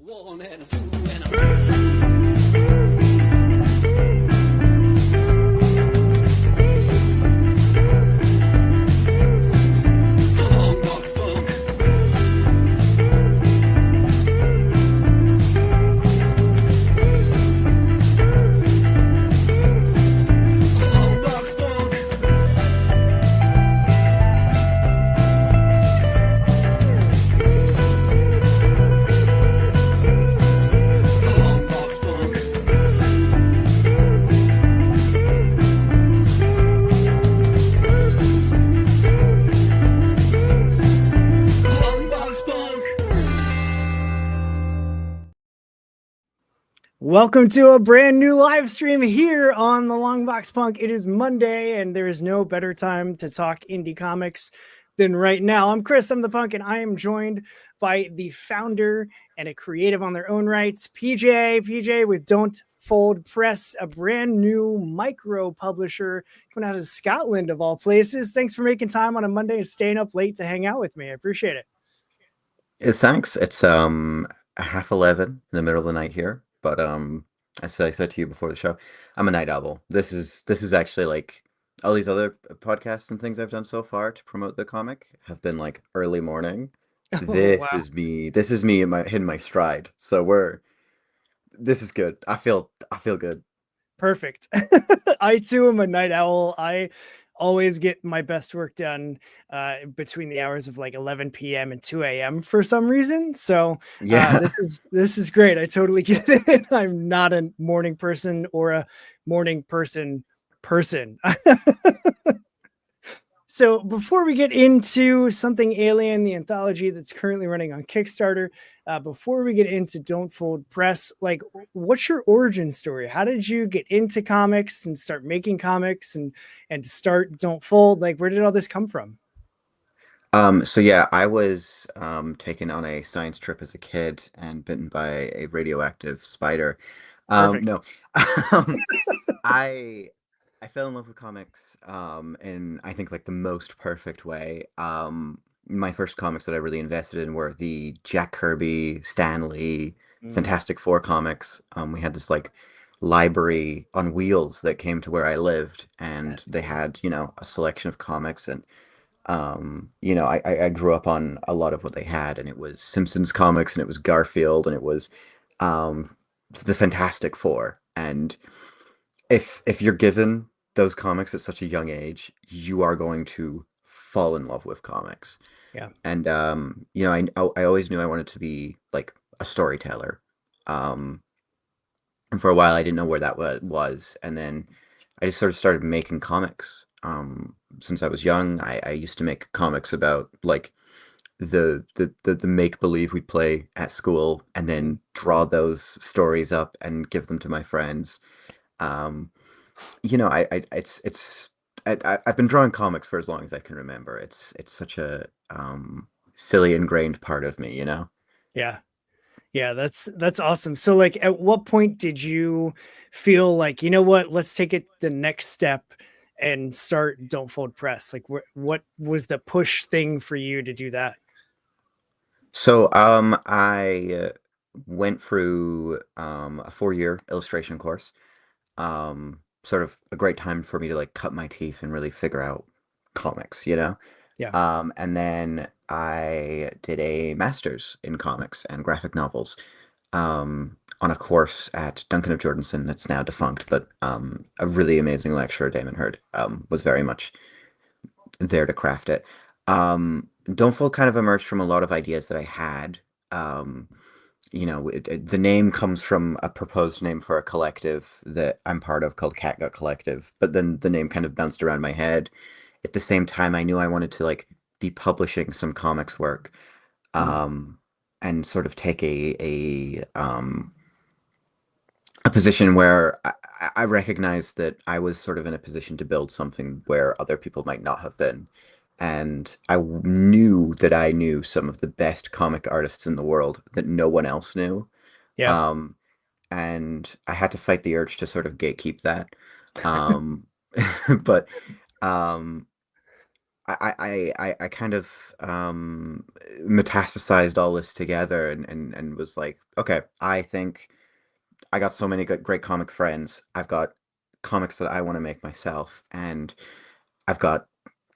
One and a two and a long box funk. Long box funk. Long box funk. Long box funk. Welcome to a brand new live stream here on the Longbox Punk. It is Monday, and there is no better time to talk indie comics than right now. I'm Chris, I'm the Punk, and I am joined by the founder and a creative on their own rights, PJ with Don't Fold Press, a brand new micro publisher coming out of Scotland, of all places. Thanks for making time on a Monday and staying up late to hang out with me. I appreciate it. Thanks. It's 11:30 in the middle of the night here, but I said to you before the show, I'm a night owl. This is actually like all these other podcasts and things I've done so far to promote the comic have been like early morning. Oh, This wow. is me. This is me in my hitting my stride. So this is good. I feel good. Perfect. I too am a night owl. I always get my best work done between the hours of like 11 p.m. and 2 a.m. for some reason. So Yeah. this is great. I totally get it. I'm not a morning person or a morning person. So before we get into something Alien, the anthology that's currently running on Kickstarter, before we get into Don't Fold Press, like, what's your origin story? How did you get into comics and start making comics and start Don't Fold? Like, where did all this come from? So yeah, I was taken on a science trip as a kid and bitten by a radioactive spider. Perfect. No, um, I I fell in love with comics in I think like the most perfect way. My first comics that I really invested in were the Jack Kirby, Stan Lee, Mm, Fantastic Four comics. We had this like library on wheels that came to where I lived, and that's they cool. had, a selection of comics and I grew up on a lot of what they had, and it was Simpsons comics, and it was Garfield, and it was um, the Fantastic Four. And if you're given those comics at such a young age, you are going to fall in love with comics. Yeah. And I always knew I wanted to be like a storyteller. Um, and for a while, I didn't know where that was. And then I just sort of started making comics. Since I was young, I used to make comics about like the make believe we'd play at school, and Mm. then draw those stories up and give them to my friends. Um, I've been drawing comics for as long as I can remember. It's such a silly ingrained part of me, you know? Yeah. Yeah, that's awesome. So like at what point did you feel like, you know what, let's take it the next step and start Don't Fold Press? Like what was the push thing for you to do that? So I went through a 4-year illustration course. Sort of a great time for me to like cut my teeth and really figure out comics, you know? Yeah. And then I did a master's in comics and graphic novels on a course at Duncan of Jordanson that's now defunct, but a really amazing lecturer, Damon Hurd, was very much there to craft it. Don't Fall kind of emerged from a lot of ideas that I had. Um, the name comes from a proposed name for a collective that I'm part of called Catgut Collective, but then the name kind of bounced around my head. At the same time, I knew I wanted to like be publishing some comics work, Mm. um, and sort of take a position where I recognized that I was sort of in a position to build something where other people might not have been. And knew that I knew some of the best comic artists in the world that no one else knew. Yeah. Um, and I had to fight the urge to sort of gatekeep that. Um, but um, I kind of metastasized all this together and was like, okay, I think I got so many good, great comic friends. I've got comics that I want to make myself, and I've got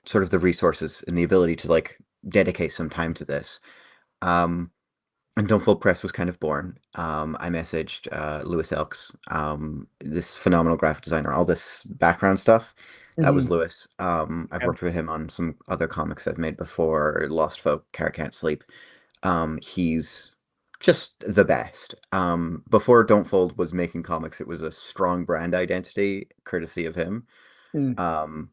sort of the resources and the ability to like dedicate some time to this. Um, and Don't Full Press was kind of born. I messaged Lewis Elks, this phenomenal graphic designer, all this background stuff. That was Mhm. Lewis. I've Okay. worked with him on some other comics I've made before, Lost Folk, Cara Can't Sleep. He's just the best. Before Don't Fold was making comics, it was a strong brand identity, courtesy of him. Mm. Um,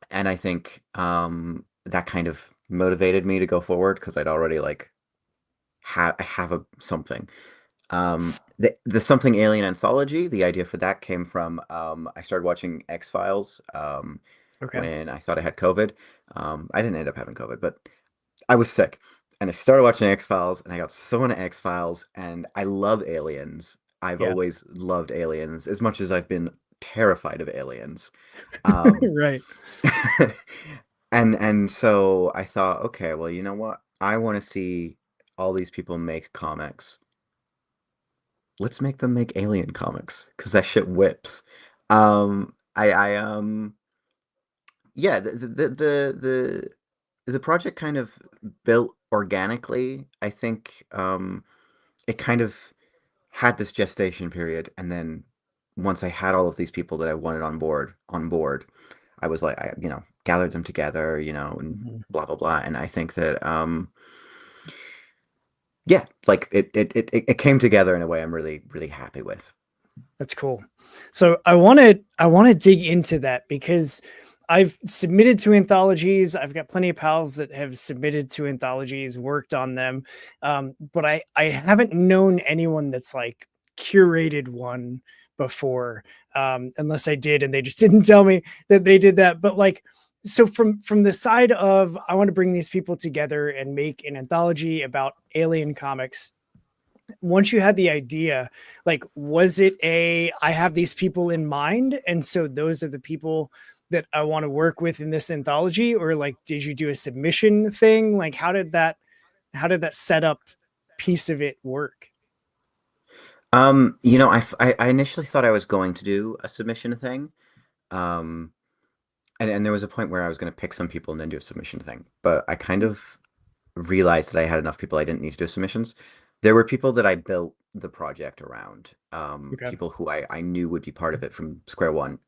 and I think that kind of motivated me to go forward because I'd already like have a something. The something alien anthology. The idea for that came from I started watching X-Files Okay. when I thought I had COVID. I didn't end up having COVID, but I was sick, and I started watching X-Files, and I got so into X-Files, and I love aliens. I've Yeah. always loved aliens as much as I've been terrified of aliens. Um, Right. and so I thought, okay, well, you know what? I want to see all these people make comics. Let's make them make alien comics because that shit whips. Yeah, the project kind of built organically. I think it kind of had this gestation period, and then once I had all of these people that I wanted on board, I was like, gathered them together, and Mhm. blah blah blah. And I think that yeah, like it came together in a way I'm really really happy with. That's cool. So I want to dig into that because I've submitted to anthologies. I've got plenty of pals that have submitted to anthologies, worked on them, but I haven't known anyone that's like curated one before, unless I did and they just didn't tell me that they did that. But like, so from the side of I want to bring these people together and make an anthology about alien comics, once you had the idea, like, was it a I have these people in mind and so those are the people that I want to work with in this anthology, or like did you do a submission thing? Like how did that setup piece of it work? I initially thought I was going to do a submission thing. Um, and there was a point where I was going to pick some people and then do a submission thing. But I kind of realized that I had enough people I didn't need to do submissions. There were people that I built the project around, Okay. people who I knew would be part of it from square one.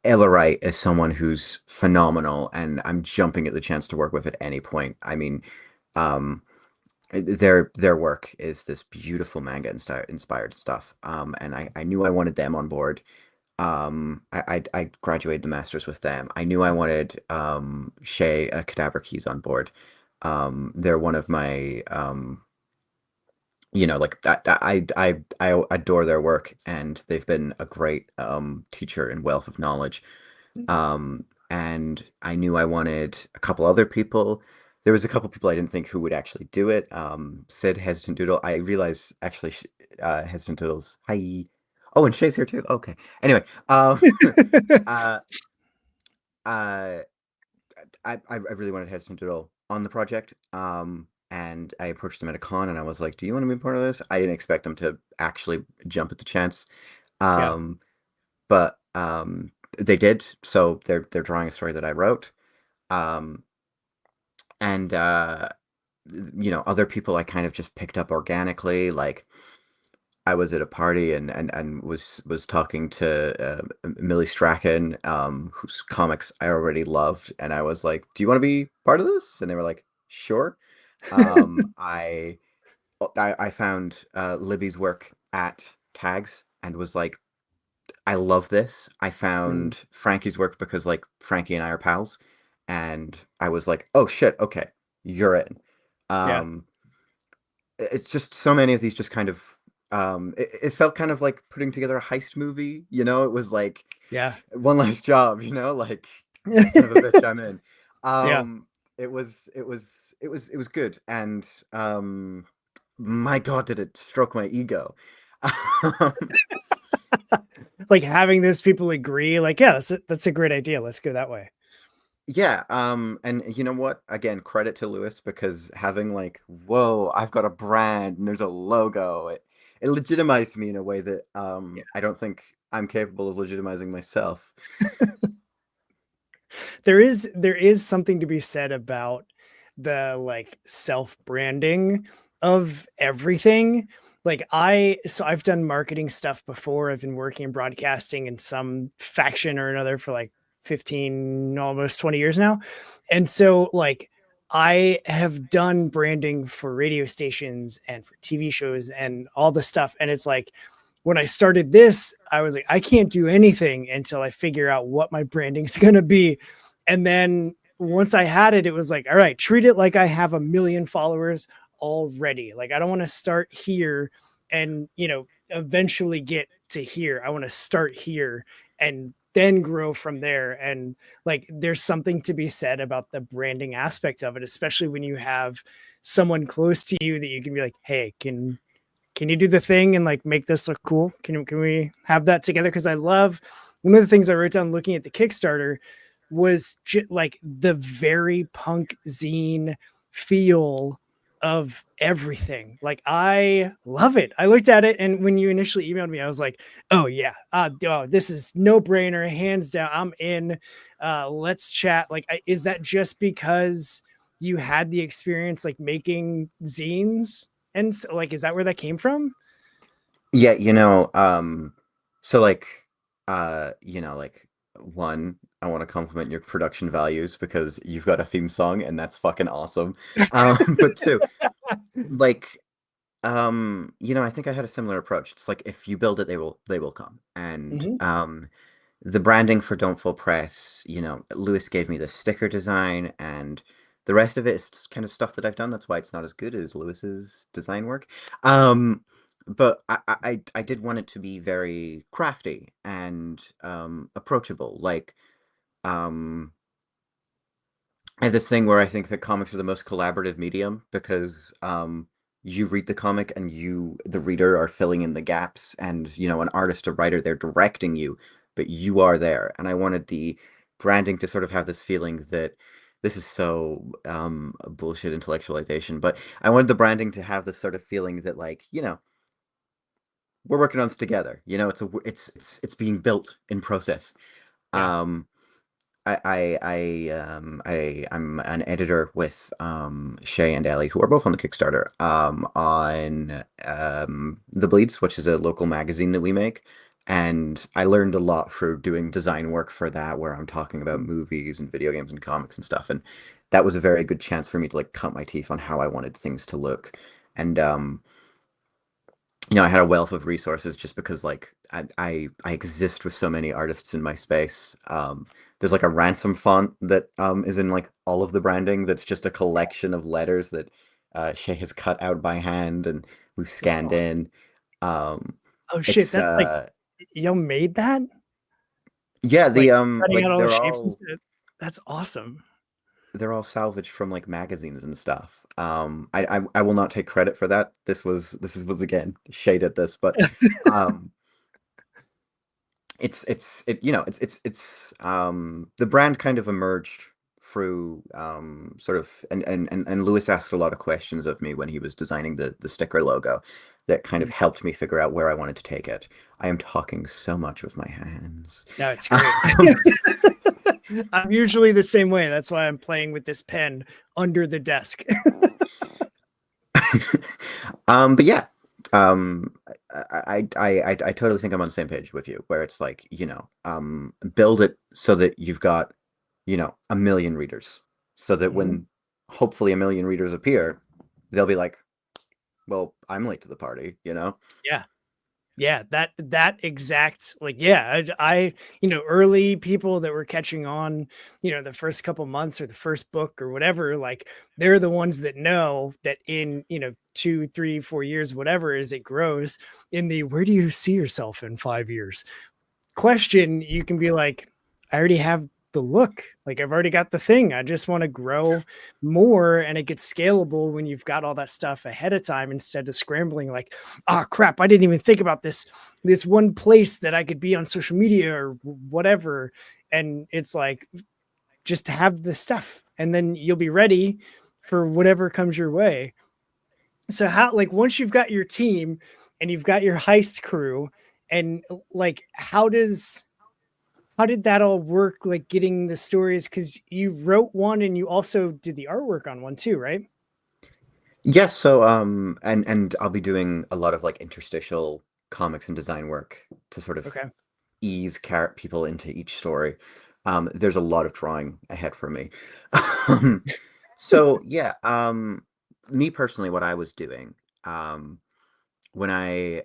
Ella Wright is someone who's phenomenal, and I'm jumping at the chance to work with at any point. I mean, um, their work is this beautiful manga inspired stuff. And I knew I wanted them on board. I graduated the masters with them. I knew I wanted Shay Cadaver Keys on board. They're one of my like that I adore their work, and they've been a great teacher and wealth of knowledge. And I knew I wanted a couple other people. There was a couple people I didn't think who would actually do it. Sid Hesitant Doodle. I realized actually, Hesitant Doodle's hi. Oh, and Shay's here too. Okay. Anyway, uh, uh, I really wanted Hesitant Doodle on the project. And I approached them at a con, and I was like, "Do you want to be part of this?" I didn't expect them to actually jump at the chance. Yeah. Um, but they did. So they're drawing a story that I wrote. Um, and other people I kind of just picked up organically. Like I was at a party and was talking to Millie Strachan, whose comics I already loved, and I was like, "Do you want to be part of this?" And they were like, "Sure." Um, I I found Libby's work at Tags and was like, I love this. I Mm. found Frankie's work because like Frankie and I are pals, and I was like, oh shit, okay, you're in. Yeah. Um, it's just so many of these just kind of it felt kind of like putting together a heist movie, It was like Yeah. one last job, like son of a bitch, I'm in. Yeah. It was good, and my God, did it stroke my ego. Um, like having those people agree, like, yeah, that's a great idea. Let's go that way. Yeah, and you know what? Again, credit to Lewis because having like, whoa, I've got a brand and there's a logo. It legitimized me in a way that Yeah. I don't think I'm capable of legitimizing myself. There is something to be said about the like self-branding of everything. Like I've done marketing stuff before. I've been working in broadcasting in some faction or another for like 15, almost 20 years now. And so like I have done branding for radio stations and for TV shows and all the stuff. And it's like when I started this, I was like, I can't do anything until I figure out what my branding's going to be. And then once I had it, it was like, all right, treat it like I have a million followers already. Like, I don't want to start here and, eventually get to here. I want to start here and then grow from there. And like, there's something to be said about the branding aspect of it, especially when you have someone close to you that you can be like, hey, can you do the thing and like make this look cool? Can we have that together? Because I love one of the things I wrote down looking at the Kickstarter was like the very punk zine feel of everything. Like I love it. I looked at it and when you initially emailed me, I was like, oh yeah, this is no brainer, hands down. I'm in. Let's chat. Like, is that just because you had the experience like making zines? And like, is that where that came from? Yeah, so like, like one, I want to compliment your production values because you've got a theme song and that's fucking awesome. But two, like, I think I had a similar approach. It's like if you build it, they will come. And Mhm. the branding for Don't Full Press, Lewis gave me the sticker design and the rest of it is kind of stuff that I've done. That's why it's not as good as Lewis's design work. Um, but I did want it to be very crafty and approachable. Like, um, I have this thing where I think that comics are the most collaborative medium because you read the comic and you, the reader, are filling in the gaps, and an artist or writer, they're directing you, but you are there. And I wanted the branding to sort of have this feeling that this is so bullshit intellectualization, but I wanted the branding to have this sort of feeling that like, we're working on this together. It's being built in process. Yeah. Um, I'm an editor with Shay and Ali, who are both on the Kickstarter, on The Bleeds, which is a local magazine that we make. And I learned a lot through doing design work for that, where I'm talking about movies and video games and comics and stuff. And that was a very good chance for me to like cut my teeth on how I wanted things to look. And I had a wealth of resources just because like I exist with so many artists in my space. There's like a ransom font that is in like all of the branding that's just a collection of letters that Shay has cut out by hand and we've That's scanned awesome. in. Um, Oh shit, it's that's like y'all made that? yeah, Like the cutting out like all the shapes and stuff. That's awesome. they're all salvaged from like magazines and stuff. I will not take credit for that. This was again Shay did this, but um the brand kind of emerged through sort of and Lewis asked a lot of questions of me when he was designing the sticker logo that kind of Mhm. helped me figure out where I wanted to take it. I am talking so much with my hands. No, it's great. I'm usually the same way. That's why I'm playing with this pen under the desk. But yeah, um, I totally think I'm on the same page with you, where it's like, build it so that you've got, a million readers, so that Mhm. when hopefully a million readers appear, they'll be like, well, I'm late to the party, Yeah. Yeah, that exact like yeah, early people that were catching on, the first couple months or the first book or whatever, like they're the ones that know that in 2, 3, 4 years, whatever as it grows, in the where do you see yourself in 5 years question, you can be like, I already have the look. Like I've already got the thing. I just want to grow more, and it gets scalable when you've got all that stuff ahead of time instead of scrambling like, oh crap, I didn't even think about this one place that I could be on social media or whatever. And it's like just have the stuff and then you'll be ready for whatever comes your way. So how, like, once you've got your team and you've got your heist crew, and like how did that all work, like getting the stories, because you wrote one and you also did the artwork on one too, right? Yes, so and I'll be doing a lot of like interstitial comics and design work to sort of Okay. ease people into each story. There's a lot of drawing ahead for me. So yeah, me personally, what I was doing, um, when I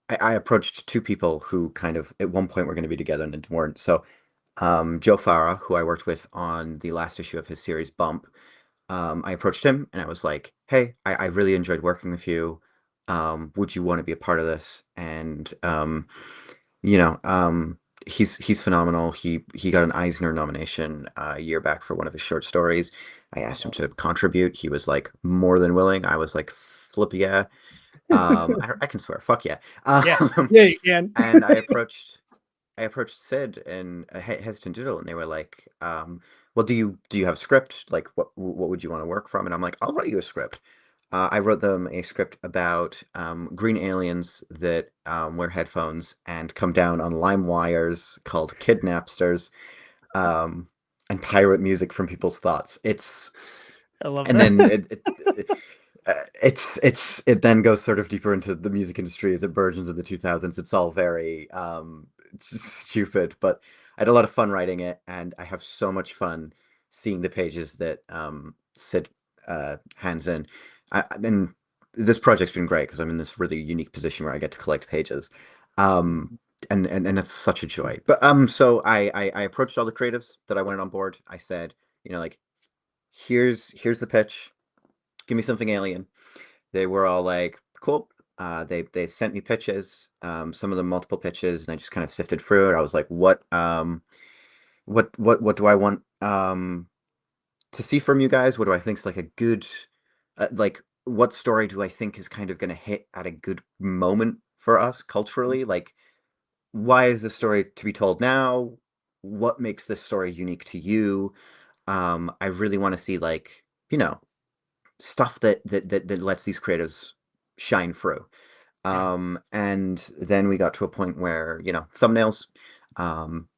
approached two people who kind of at one point were going to be together and then weren't. So Joe Farah, who I worked with on the last issue of his series Bump, I approached him and I was like, "Hey, I really enjoyed working with you. Would you want to be a part of this?" And you know, he's phenomenal. He got an Eisner nomination a year back for one of his short stories. I asked him to contribute. He was like more than willing. I was like, "Flip yeah." I can swear, fuck yeah. Yeah. Um, Yeah, you can. and I approached Sid and Hesitant Doodle, and they were like, "Well, do you have a script? Like, what would you want to work from?" And I'm like, "I'll write you a script." I wrote them a script about green aliens that wear headphones and come down on lime wires called kidnapsters, um, and pirate music from people's thoughts. It's I love and that. then it then goes sort of deeper into the music industry as it burgeons in the 2000s. It's all very it's just stupid, but I had a lot of fun writing it, and I have so much fun seeing the pages that Sid hands in. And this project's been great because I'm in this really unique position where I get to collect pages. Um, and that's such a joy. But so I approached all the creatives that I wanted on board. I said, like, here's the pitch. Give me something alien. They were all like, cool. They sent me pitches, some of them multiple pitches, and I just kind of sifted through it. I was like, what do I want to see from you guys? What do I think is like a good, like, what story do I think is kind of going to hit at a good moment for us culturally? Like, why is this story to be told now? What makes this story unique to you? I really want to see, like, stuff that lets these creatives shine through. Yeah. And then we got to a point where, thumbnails. Um,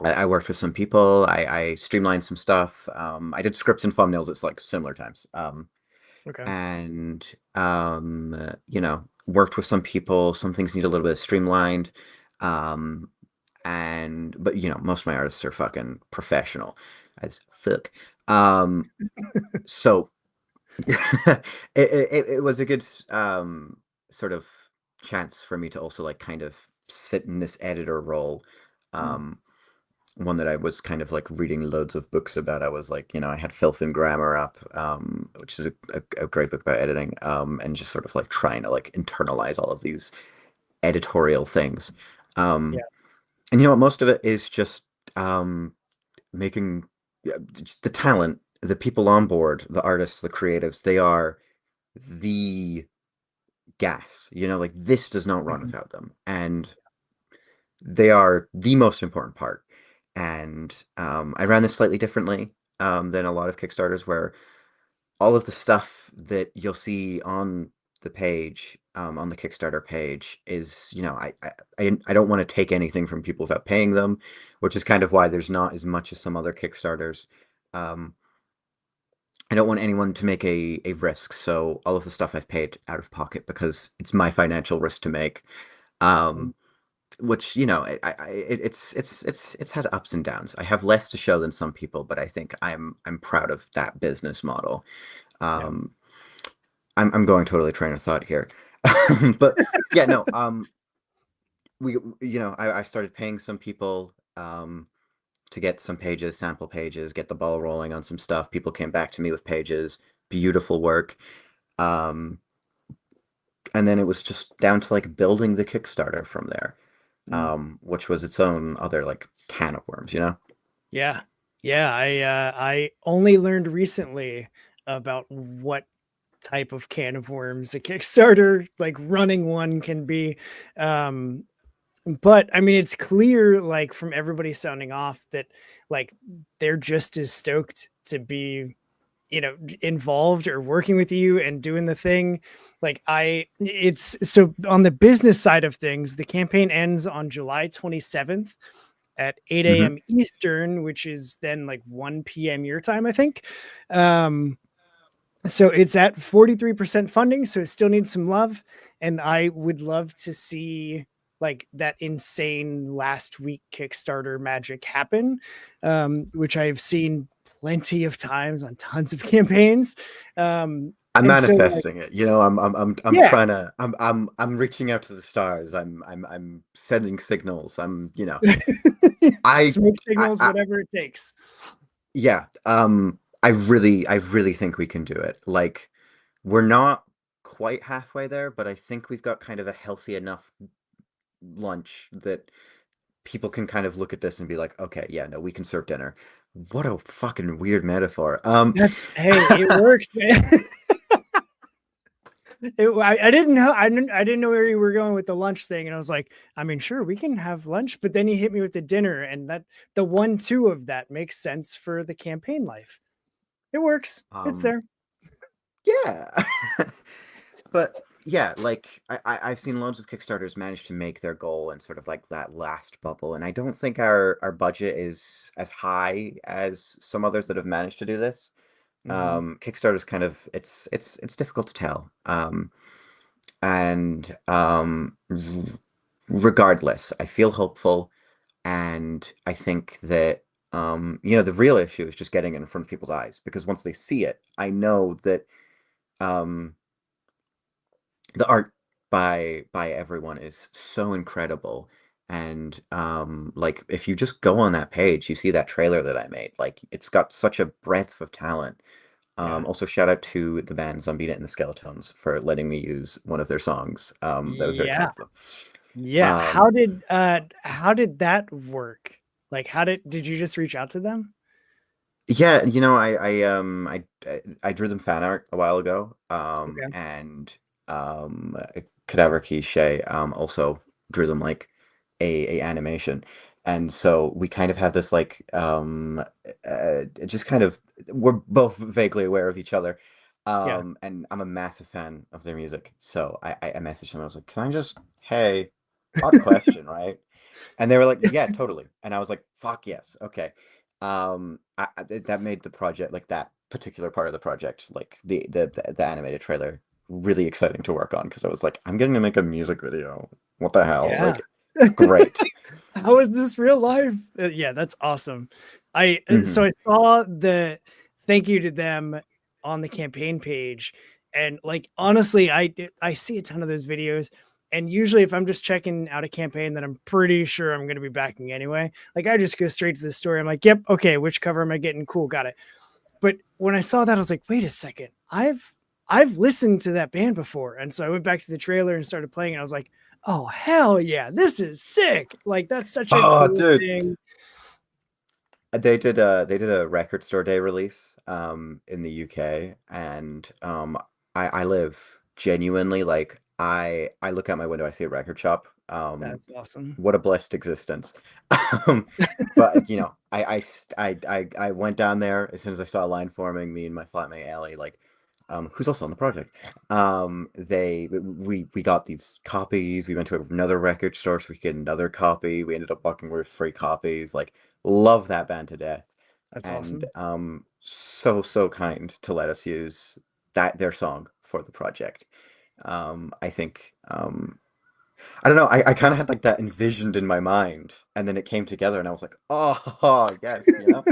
I worked with some people. I streamlined some stuff. I did scripts and thumbnails. It's like similar times. Okay. And worked with some people. Some things need a little bit of streamlined. Um, but most of my artists are fucking professional as fuck. So it was a good sort of chance for me to also like kind of sit in this editor role. Um, One that I was kind of like reading loads of books about. I was like, I had Filth and Grammar up, which is a great book about editing, and just sort of like trying to like internalize all of these editorial things. Yeah. Um, and what, most of it is just um, making, yeah, just the talent, the people on board, the artists, the creatives. They are the gas. Like, this does not run Mhm. without them, and they are the most important part. And I ran this slightly differently than a lot of Kickstarters, where all of the stuff that you'll see on the page, on the Kickstarter page, is, I don't want to take anything from people without paying them, which is kind of why there's not as much as some other Kickstarters. Um, I don't want anyone to make a risk, so all of the stuff I've paid out of pocket because it's my financial risk to make. Mhm. Um, which, it's had ups and downs. I have less to show than some people, but I think I'm proud of that business model. Yeah. Um, I'm going totally train of thought here, but yeah, no. I started paying some people to get some pages, sample pages, get the ball rolling on some stuff. People came back to me with pages, beautiful work. Um, and then it was just down to like building the Kickstarter from there. Mm. which was its own other like can of worms, you know? Yeah. Yeah, I only learned recently about what type of can of worms a Kickstarter, like running one, can be. Um, but I mean, it's clear, like from everybody sounding off, that like they're just as stoked to be, involved or working with you and doing the thing. Like it's so on the business side of things, the campaign ends on July 27th at 8 Hmm. a.m. Eastern, which is then like 1 p.m. your time, I think. Um, so it's at 43% funding, so it still needs some love. And I would love to see like that insane last week Kickstarter magic happen, which I've seen plenty of times on tons of campaigns. Um, I'm and so like, manifesting it. You know, I'm yeah, trying to I'm reaching out to the stars. I'm sending signals. I smoke signals, I whatever it takes. yeah, I really think we can do it. Like, we're not quite halfway there, but I think we've got kind of a healthy enough lunch that people can kind of look at this and be like, okay, yeah, no, we can serve dinner. What a fucking weird metaphor. Hey, it works, man. I didn't know. I didn't know where you were going with the lunch thing, and I was like, I mean, sure, we can have lunch, but then he hit me with the dinner, and that the 1-2 of that makes sense for the campaign life. It works. It's um, there. yeah. But yeah, like I've seen loads of Kickstarters manage to make their goal and sort of like that last bubble, and I don't think our budget is as high as some others that have managed to do this. Hmm. Kickstarter's kind of it's difficult to tell. And regardless, I feel hopeful, and I think that the real issue is just getting it in front of people's eyes because once they see it, I know that um, the art by everyone is so incredible. And like if you just go on that page, you see that trailer that I made. Like it's got such a breadth of talent. Yeah. Also, shout out to the band Zombie and the Skeletons for letting me use one of their songs. That was very kind Yeah. of them. Yeah. Um, How did that work? Like, did you just reach out to them? yeah, I drew them fan art a while ago. Okay. And Cadaver Quiche also drew them like a animation. And so we kind of have this like just kind of we're both vaguely aware of each other. Yeah. And I'm a massive fan of their music. So I messaged them. I was like, can I just, hey, odd question, right? And they were like, yeah, totally. And I was like, fuck yes, okay. That made the project, like that particular part of the project, like the animated trailer, really exciting to work on because I was like, I'm getting to make a music video. What the hell? Yeah. Like, it's great. How is this real life? Yeah, that's awesome. So Hmm. I saw the thank you to them on the campaign page, and like honestly, I see a ton of those videos, and usually if I'm just checking out a campaign that I'm pretty sure I'm going to be backing anyway, like I just go straight to the story. I'm like, yep, okay, which cover am I getting? Cool, got it. But when I saw that, I was like, wait a second, I've listened to that band before, and so I went back to the trailer and started playing, and I was like, oh hell yeah, this is sick! Like that's such a Oh, cool dude. thing. They did a record store day release in the UK, and I live genuinely like I look out my window, I see a record shop. That's awesome. What a blessed existence. Um, but I went down there as soon as I saw a line forming. Me and my flatmate Allie, like, who's also on the project. We got these copies. We went to another record store so we could get another copy. We ended up walking with free copies. Like, love that band to death, That's and awesome. so kind to let us use their song for the project. I think I don't know. I kind of had like that envisioned in my mind, and then it came together, and I was like, oh, yes, you know.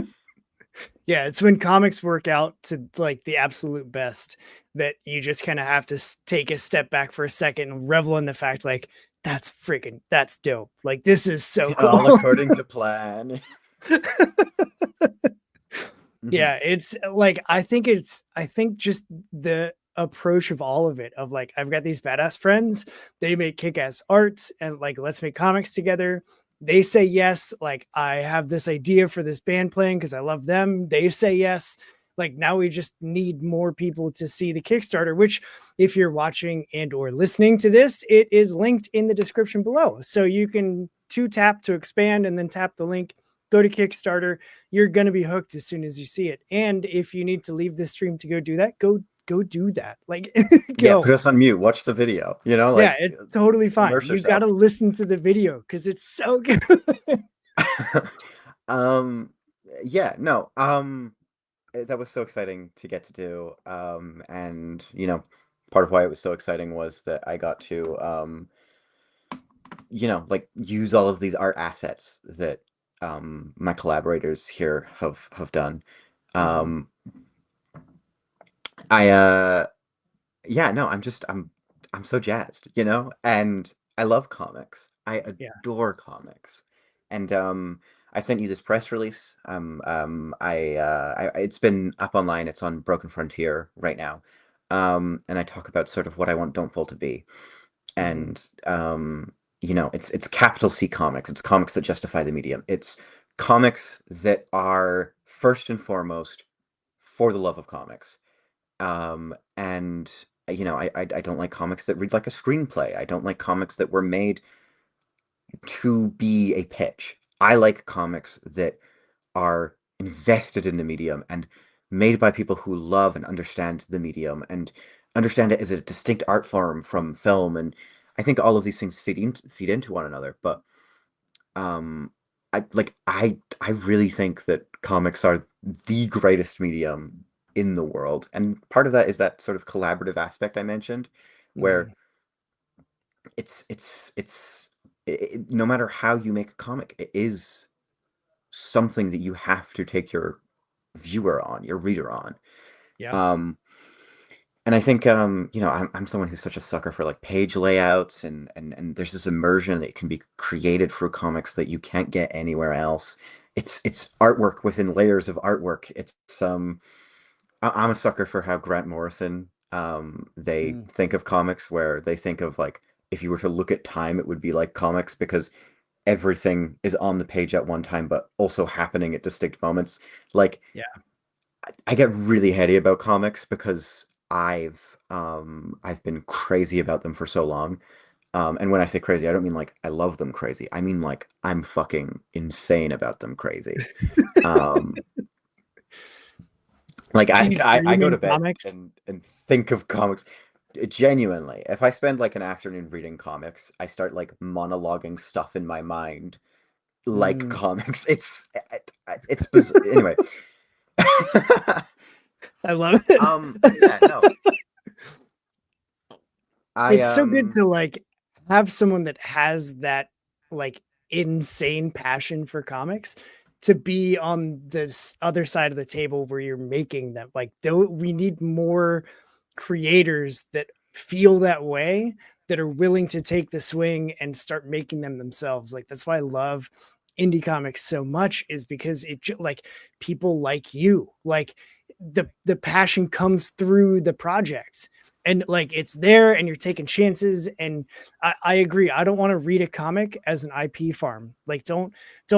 Yeah, it's when comics work out to like the absolute best that you just kind of have to take a step back for a second and revel in the fact, like, that's dope. Like, this is so All cool. according to plan. Hmm. Yeah, it's like I think just the approach of all of it, of like, I've got these badass friends, they make kick-ass art, and like, let's make comics together. They say yes. Like, I have this idea for this band playing because I love them. They say yes. Like, now we just need more people to see the Kickstarter, which, if you're watching and or listening to this, it is linked in the description below. So you can tap to expand and then tap the link, go to Kickstarter. You're going to be hooked as soon as you see it. And if you need to leave the stream to go do that, go do that. Like, Yeah, go. put us on mute, watch the video, Yeah, like it's totally fine. immerse You got yourself. to listen to the video because it's so good. Um, yeah, no, that was so exciting to get to do. And part of why it was so exciting was that I got to like use all of these art assets that my collaborators here have done. Mhm. Um, I yeah, no, I'm so jazzed, and I love comics. I Yeah. adore comics. And I sent you this press release. It's been up online. It's on Broken Frontier right now. And I talk about sort of what I want Don't Fall to be. Mhm. And it's capital C comics. It's comics that justify the medium. It's comics that are first and foremost for the love of comics. And I don't like comics that read like a screenplay. I don't like comics that were made to be a pitch. I like comics that are invested in the medium and made by people who love and understand the medium and understand it as a distinct art form from film. And I think all of these things feed into one another. But um, I really think that comics are the greatest medium in the world. And part of that is that sort of collaborative aspect I mentioned, where Mhm. no matter how you make a comic, it is something that you have to take your viewer on, your reader on. Yeah. Um, and I think I'm someone who's such a sucker for like page layouts and there's this immersion that can be created through comics that you can't get anywhere else. It's artwork within layers of artwork. I'm a sucker for how Grant Morrison they Mm. think of comics, where they think of like, if you were to look at time, it would be like comics because everything is on the page at one time, but also happening at distinct moments. Like, Yeah. I get really heady about comics because I've been crazy about them for so long. And when I say crazy, I don't mean like I love them crazy. I mean like I'm fucking insane about them crazy. Um, like Do you I dream go to in bed comics? and think of comics. Genuinely, if I spend like an afternoon reading comics, I start like monologuing stuff in my mind like Mm. comics. It's bizarre. Anyway. I love it. Yeah, no. I It's so good to like have someone that has that like insane passion for comics to be on this other side of the table where you're making them. Like, though, we need more creators that feel that way, that are willing to take the swing and start making them themselves. Like, that's why I love indie comics so much, is because like, people like you, like, the passion comes through the project, and like, it's there and you're taking chances. And I agree, I don't want to read a comic as an IP farm. Like, don't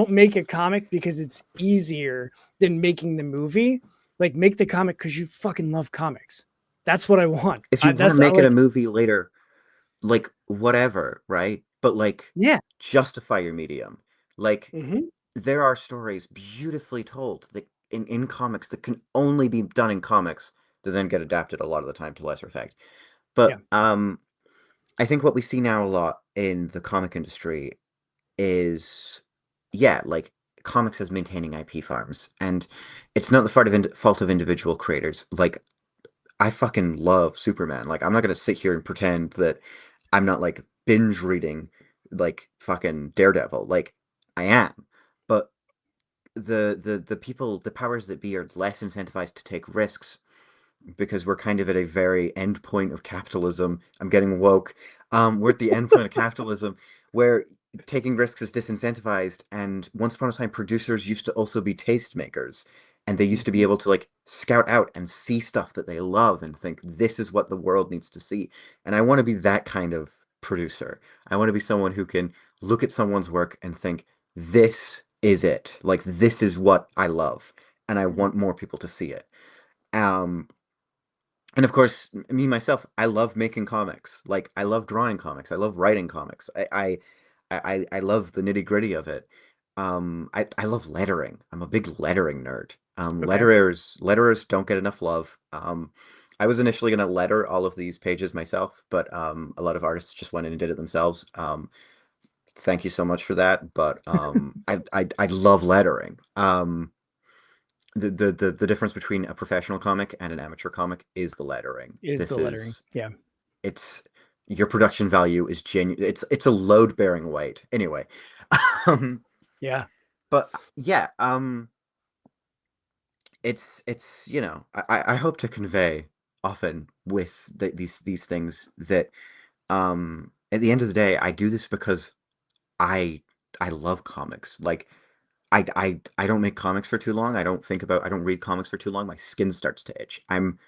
make a comic because it's easier than making the movie. Like, make the comic because you fucking love comics. That's what I want. if you want to That's make it a like, movie later, like whatever, right? But like yeah. justify your medium. Like Hmm. there are stories beautifully told that in comics that can only be done in comics that then get adapted a lot of the time to lesser effect. Yeah. But I think what we see now a lot in the comic industry is, yeah, like comics as maintaining IP farms, and it's not the fault of individual creators. Like, I fucking love Superman. Like, I'm not gonna sit here and pretend that I'm not like binge reading like fucking Daredevil. Like, I am, but the people, the powers that be, are less incentivized to take risks because we're kind of at a very end point of capitalism. I'm getting woke. We're at the end point of capitalism where taking risks is disincentivized, and once upon a time, producers used to also be tastemakers. and they used to be Mhm. able to like scout out and see stuff that they love and think this is what the world needs to see. And I want to be that kind of producer. I want to be someone who can look at someone's work and think this is it. Like this is what I love, and I Mhm. want more people to see it. Um, and of course, me myself, I love making comics. Like I love drawing comics. I love writing comics. I love the nitty-gritty of it. I love lettering. I'm a big lettering nerd. Okay. Letterers don't get enough love. I was initially gonna letter all of these pages myself, but a lot of artists just went in and did it themselves. Thank you so much for that. But I love lettering. The difference between a professional comic and an amateur comic is the lettering. Is the This lettering? is Yeah. it's your production value is genuine. It's a load bearing weight. Anyway, um, Yeah. but yeah, it's I hope to convey often with these things that at the end of the day I do this because I I love comics. Like I don't make comics for too long. I don't read comics for too long. My skin starts to itch. I'm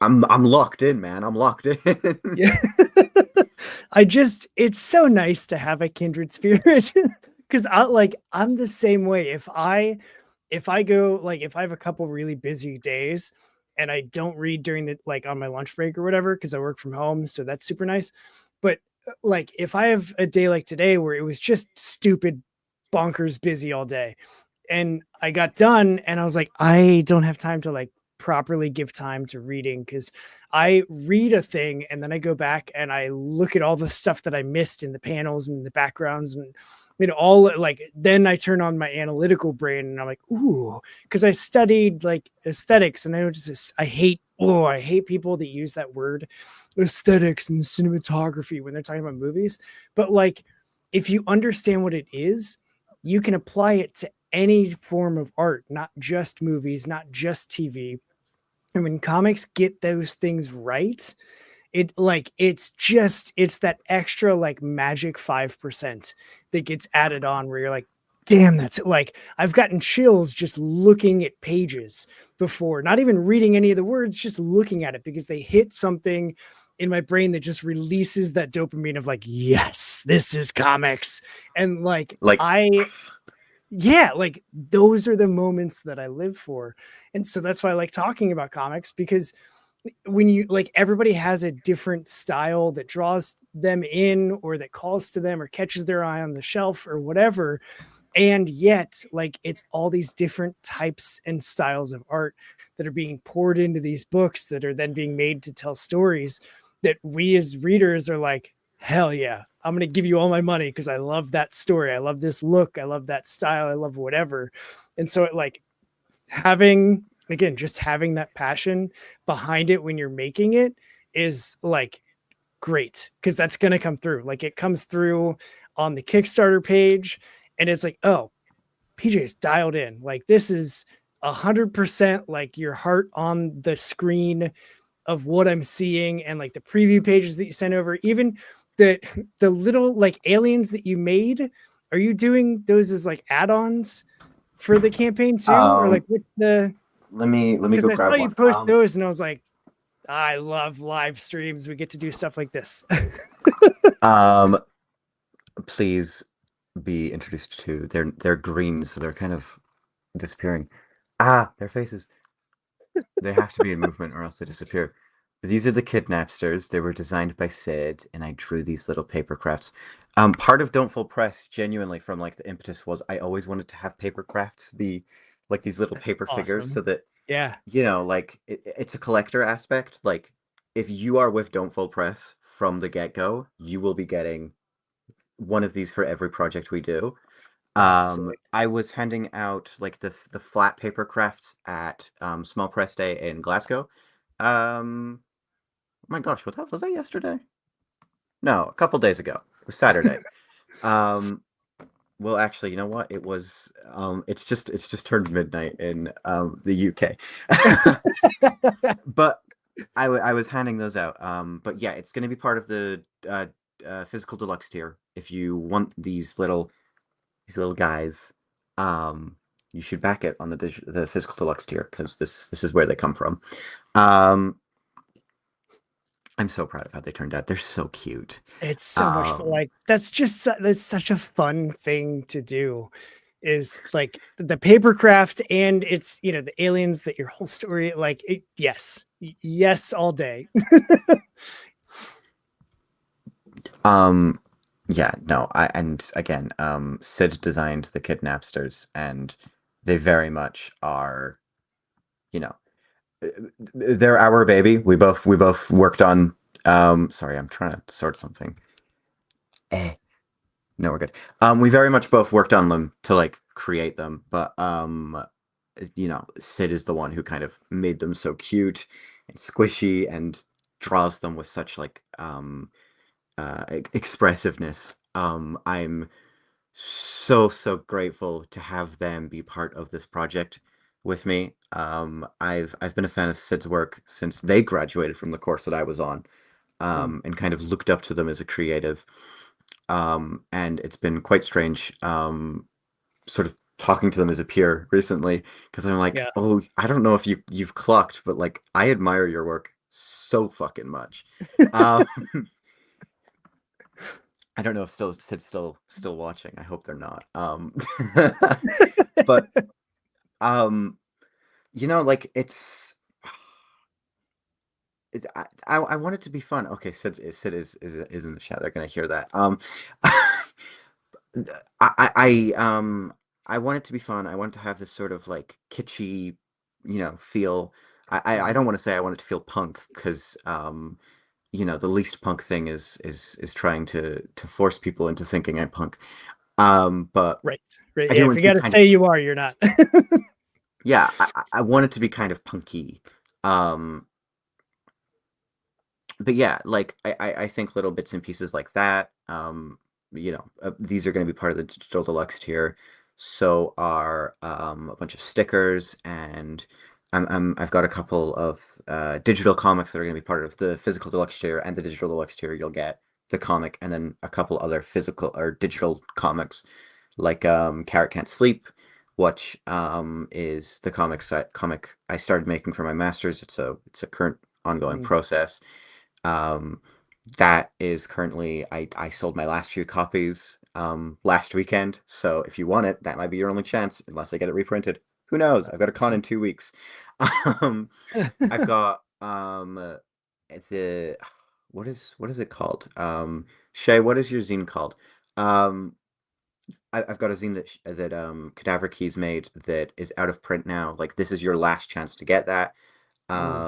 locked in, man. I'm locked in. Yeah. It's so nice to have a kindred spirit because I'm the same way. If I go like if I have a couple really busy days and I don't read during the like on my lunch break or whatever because I work from home, so that's super nice. But like if I have a day like today where it was just stupid bonkers busy all day and I got done and I was like, I don't have time to like properly give time to reading because I read a thing and then I go back and I look at all the stuff that I missed in the panels and the backgrounds and all like then I turn on my analytical brain and I'm like, ooh, because I studied like aesthetics and I just I hate people that use that word aesthetics and cinematography when they're talking about movies. But like if you understand what it is, you can apply it to any form of art, not just movies, not just TV. And when comics get those things right, it's that extra like magic 5% that gets added on where you're like, damn, that's like I've gotten chills just looking at pages before, not even reading any of the words, just looking at it because they hit something in my brain that just releases that dopamine of like, yes, this is comics. And like Like, I yeah, like those are the moments that I live for. And so that's why I like talking about comics because when you like everybody has a different style that draws them in or that calls to them or catches their eye on the shelf or whatever. And yet, like it's all these different types and styles of art that are being poured into these books that are then being made to tell stories that we as readers are like, hell yeah, I'm going to give you all my money because I love that story. I love this look. I love that style. I love whatever. And so it like having, again, just having that passion behind it when you're making it is like great because that's going to come through. Like it comes through on the Kickstarter page and it's like, oh, PJ's dialed in. Like this is 100% like your heart on the screen of what I'm seeing and like the preview pages that you sent over, even the the little like aliens that you made. Are you doing those as like add-ons for the campaign too? Or like um, what's the let me because go I saw grab you one. post those and I was like, I love live streams. We get to do stuff like this. Um, please be introduced to. They're green, so they're kind of disappearing. Ah, their faces. They have to be in movement or else they disappear. These are the Kidnapsters. They were designed by Sid, and I drew these little paper crafts. Part of Don't Full Press, genuinely from like the impetus was I always wanted to have paper crafts be like these little That's paper figures so awesome. that Yeah. like it's a collector aspect. Like if you are with Don't Full Press from the get-go, you will be getting one of these for every project we do. That's sick. I was handing out like the flat paper crafts at Small Press Day in Glasgow. Oh my gosh, was that yesterday? No, a couple days ago. It was Saturday. Um, well, actually, you know what? It's just turned midnight in the UK. But I was handing those out. But yeah, it's going to be part of the physical deluxe tier. If you want these little guys, um, You should back it on the physical deluxe tier because this is where they come from. Um, I'm so proud of how they turned out. They're so cute. It's so much fun. Um, Like that's such a fun thing to do. Is like the papercraft and it's the aliens that your whole story like yes, yes all day. um, yeah, no, and again, Sid designed the kidnapsters, and they very much are, you know, uh, they're our baby. We both worked on. Sorry, I'm trying to sort something. Eh. No, we're good. We very much both worked on them to like create them, but Sid is the one who kind of made them so cute and squishy and draws them with such like expressiveness. I'm so grateful to have them be part of this project with me. I've been a fan of Sid's work since they graduated from the course that I was on, Mm, and kind of looked up to them as a creative. And it's been quite strange, sort of talking to them as a peer recently, because I'm like, yeah. oh, I don't know if you've clocked, but like I admire your work so fucking much. Um, I don't know if Sid's still watching. I hope they're not. But um, like I want it to be fun. Okay, Sid is in the chat. They're gonna hear that. I want it to be fun. I want it to have this sort of like kitschy, feel. I Mhm. don't want to say I want it to feel punk because the least punk thing is trying to force people into thinking I'm punk. But Right, right, I yeah, do want if it you to be got to kind of say you are, you're not. yeah. I want it to be kind of punky. Um, but yeah, like I think little bits and pieces like that. These are going to be part of the digital deluxe tier. So are a bunch of stickers, and I've got a couple of digital comics that are going to be part of the physical deluxe tier and the digital deluxe tier. You'll get the comic and then a couple other physical or digital comics like Carrot Can't Sleep, which is the comic I started making for my masters. It's a current ongoing Mm, process. um, that is currently I sold my last few copies last weekend. So if you want it, that might be your only chance, unless I get it reprinted. Who knows? I've that's got a con in awesome. 2 weeks. Um, I've got the what is it called? Shay, what is your zine called? Um, I've got a zine that Cadaver Keys made that is out of print now. Like this is your last chance to get that. Mm,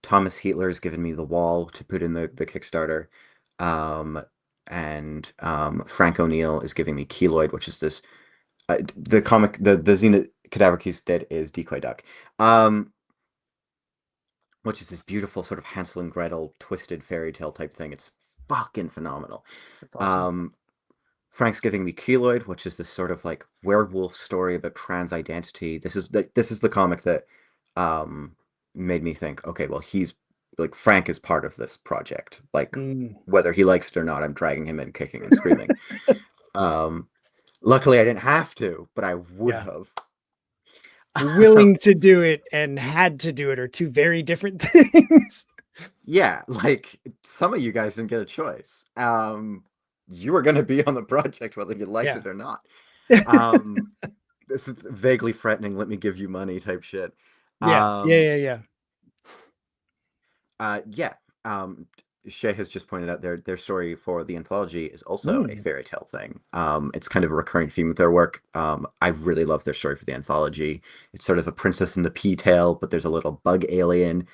Thomas Heatler's given me the wall to put in the Kickstarter. Um, and Frank O'Neill is giving me Keloid, which is this the comic the zine that Cadaver Keys did is Decoy Duck. Um, which is this beautiful sort of Hansel and Gretel twisted fairy tale type thing. It's fucking phenomenal. that's awesome. Um, Frank's giving me Keloid, which is this sort of like werewolf story about trans identity. This is the comic that um made me think, okay, well he's like Frank is part of this project. Like Mm, whether he likes it or not, I'm dragging him in kicking and screaming. Um Luckily I didn't have to, but I would yeah, have. willing to do it and had to do it are two very different things. Yeah, like some of you guys didn't get a choice. You were gonna be on the project whether you liked Yeah. it or not. Um this is vaguely threatening, let me give you money type shit. Yeah, yeah, Um, yeah, yeah. yeah. Shay has just pointed out their story for the anthology is also a Mm, fairy tale thing. It's kind of a recurring theme with their work. I really love their story for the anthology. It's sort of a princess and the pea tale, but there's a little bug alien.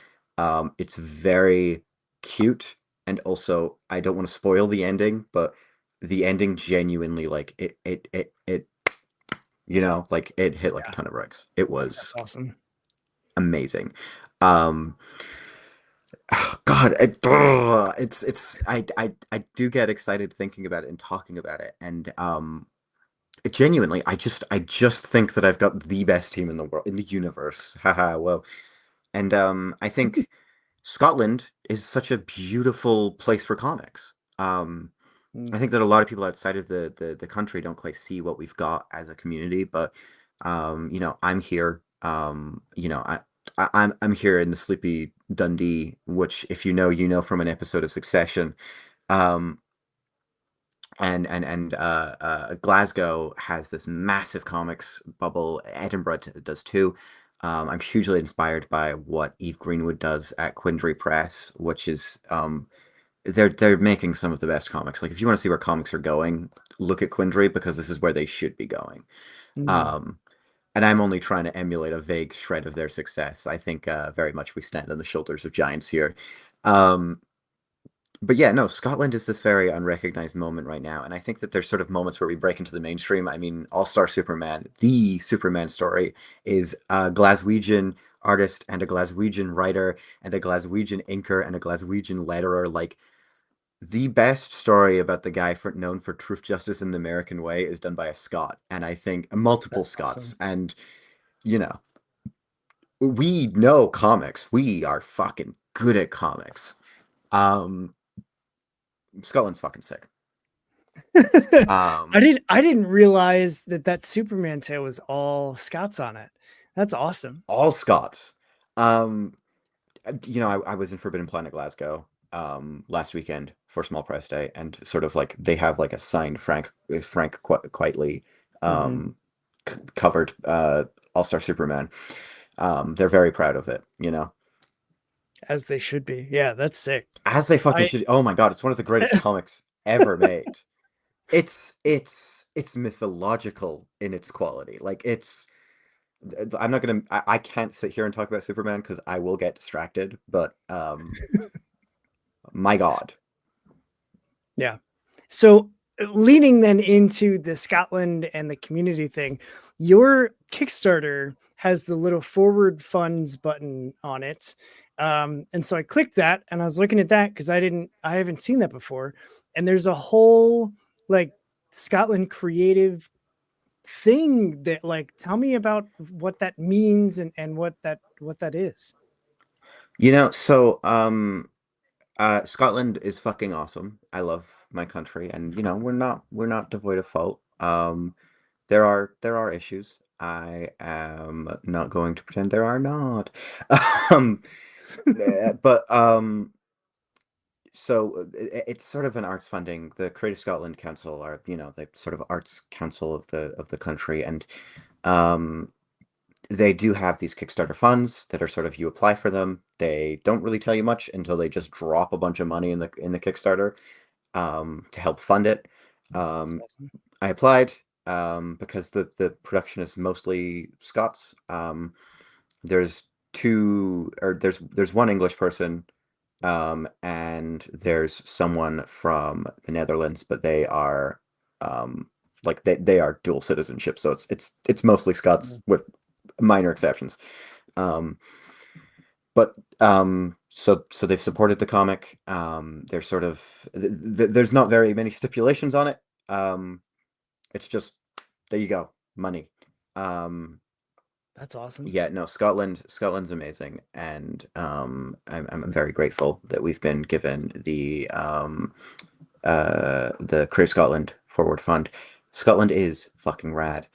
It's very cute, and also I don't want to spoil the ending, but the ending genuinely like like it hit like a yeah, ton of bricks. It was that's awesome. amazing. Um, God, I do get excited thinking about it and talking about it, and genuinely, I just think that I've got the best team in the world in the universe. Haha, well, and I think Scotland is such a beautiful place for comics. I Mm, think that a lot of people outside of the country don't quite see what we've got as a community, but I'm here. I'm here in the sleepy Dundee, which, if you know from an episode of Succession. Um, and Glasgow has this massive comics bubble. Edinburgh does too. I'm hugely inspired by what Eve Greenwood does at Quindry Press, which is they're making some of the best comics. Like, if you want to see where comics are going, look at Quindry, because this is where they should be going. Mhm. Um, and I'm only trying to emulate a vague shred of their success. I think very much we stand on the shoulders of giants here. Um, but yeah, no, Scotland is this very unrecognized moment right now, and I think that there's sort of moments where we break into the mainstream. I mean, All-Star Superman, the Superman story, is a Glaswegian artist and a Glaswegian writer and a Glaswegian inker and a Glaswegian letterer. Like, the best story about the guy known for truth, justice, and the American way is done by a Scot, and I think multiple That's Scots. awesome. And you know, we know comics. We are fucking good at comics. Um, Scotland's fucking sick. I Um, didn't realize that Superman tale was all Scots on it. That's awesome. all Scots. Um, I was in Forbidden Planet Glasgow last weekend for Small Press Day, and sort of like they have like a signed Frank Quitely Mhm. um covered All-Star Superman. They're very proud of it, As they should be. Yeah, that's sick. as they fucking I should. Oh my God, it's one of the greatest comics ever made. It's mythological in its quality. Like, I'm not gonna I can't sit here and talk about Superman because I will get distracted, but my God. Yeah. So leaning then into the Scotland and the community thing, your Kickstarter has the little forward funds button on it. And so I clicked that and I was looking at that because I haven't seen that before. And there's a whole like Scotland creative thing that, like, tell me about what that means and what that is. So Scotland is fucking awesome. I love my country, and we're not devoid of fault. There are issues. I am not going to pretend there are not. Um, but So it's sort of an arts funding. The Creative Scotland Council are, the sort of arts council of the country, and um, they do have these Kickstarter funds that are sort of, you apply for them. They don't really tell you much until they just drop a bunch of money in the Kickstarter to help fund it. That's Um, awesome. I applied because the production is mostly Scots. There's there's one English person, and there's someone from the Netherlands, but they are like they are dual citizenship, so it's mostly Scots with minor exceptions. Um, but so they've supported the comic. They're sort of there's not very many stipulations on it. It's just, there you go, money. Um, That's awesome. yeah, no, Scotland's amazing, and I'm very grateful that we've been given the Creative Scotland Forward Fund. Scotland is fucking rad.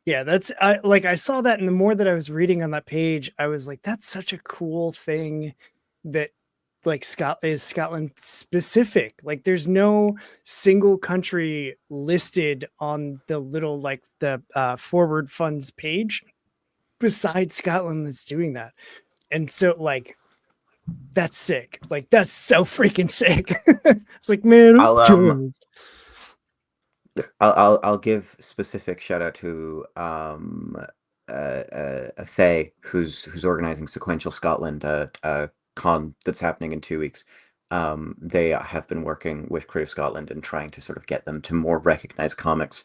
Yeah, that's I saw that, and the more that I was reading on that page, I was like, that's such a cool thing that like Scotland specific. Like, there's no single country listed on the little like the forward funds page besides Scotland that's doing that. And so like that's sick. Like, that's so freaking sick. It's like, man, who I'll um cares? I'll give specific shout out to Faye, who's organizing Sequential Scotland, a con that's happening in 2 weeks. They have been working with Creative Scotland and trying to sort of get them to more recognize comics,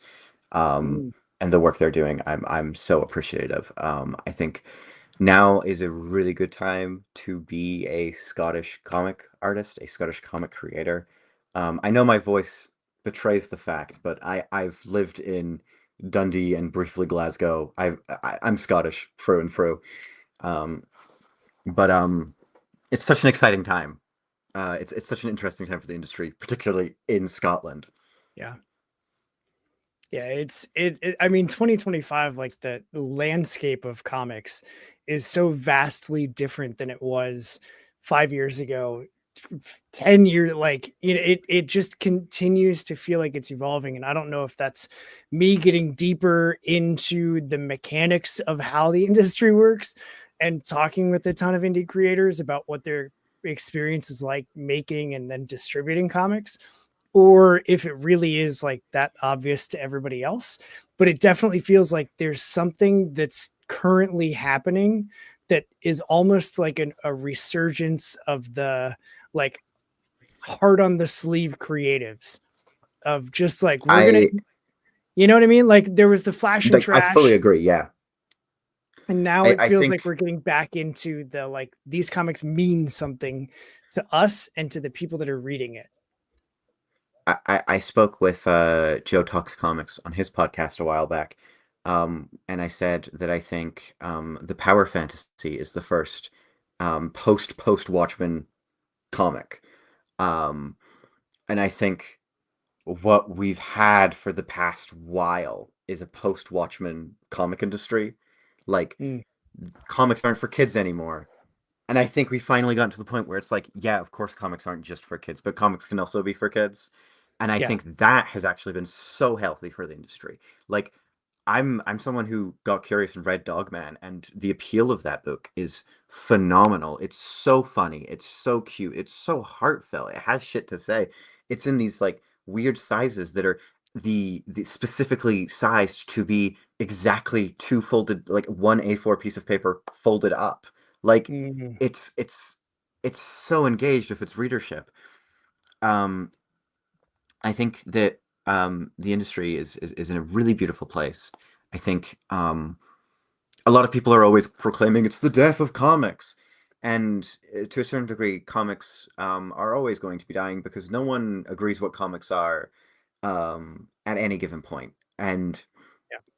um, Mm, and the work they're doing. I'm so appreciative. I think now is a really good time to be a Scottish comic artist, a Scottish comic creator. I know my voice betrays the fact, but I've lived in Dundee and briefly Glasgow. I'm Scottish through and through. Um, but it's such an exciting time. It's such an interesting time for the industry, particularly in Scotland. yeah. Yeah, I mean, 2025, like the landscape of comics is so vastly different than it was 5 years ago, 10 years. Like, it just continues to feel like it's evolving. And I don't know if that's me getting deeper into the mechanics of how the industry works and talking with a ton of indie creators about what their experience is like making and then distributing comics, or if it really is like that obvious to everybody else. But it definitely feels like there's something that's currently happening that is almost like a resurgence of the like hard on the sleeve creatives of just like, we're gonna, I you know what I mean? Like there was the flash and I fully trash, agree. Yeah. and now it I feels like think we're getting back into the like, these comics mean something to us and to the people that are reading it. I spoke with Joe Talks Comics on his podcast a while back, and I said that I think the Power Fantasy is the first post Watchmen comic, um, and I think what we've had for the past while is a post Watchmen comic industry. Like Mm, comics aren't for kids anymore. And I think we finally got to the point where it's like, yeah, of course, comics aren't just for kids, but comics can also be for kids. And I yeah. think that has actually been so healthy for the industry. Like, I'm someone who got curious and read Dogman, and the appeal of that book is phenomenal. It's so funny, it's so cute, it's so heartfelt. It has shit to say. It's in these like weird sizes that are the specifically sized to be exactly two folded, like one A4 piece of paper folded up. Like Mm, it's it's it's so engaged with its readership. Um, I think that the industry is in a really beautiful place. I think a lot of people are always proclaiming it's the death of comics, and to a certain degree, comics are always going to be dying because no one agrees what comics are at any given point. And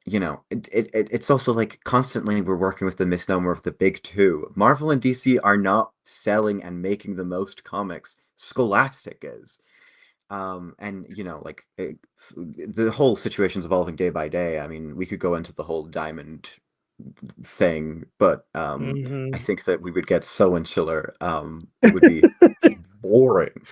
yeah. it's also like constantly we're working with the misnomer of the big two. Marvel and DC are not selling and making the most comics. Scholastic is. And like the whole situation's evolving day by day. I mean, we could go into the whole diamond thing, but I Mhm. think that we would get so insular. It would be boring.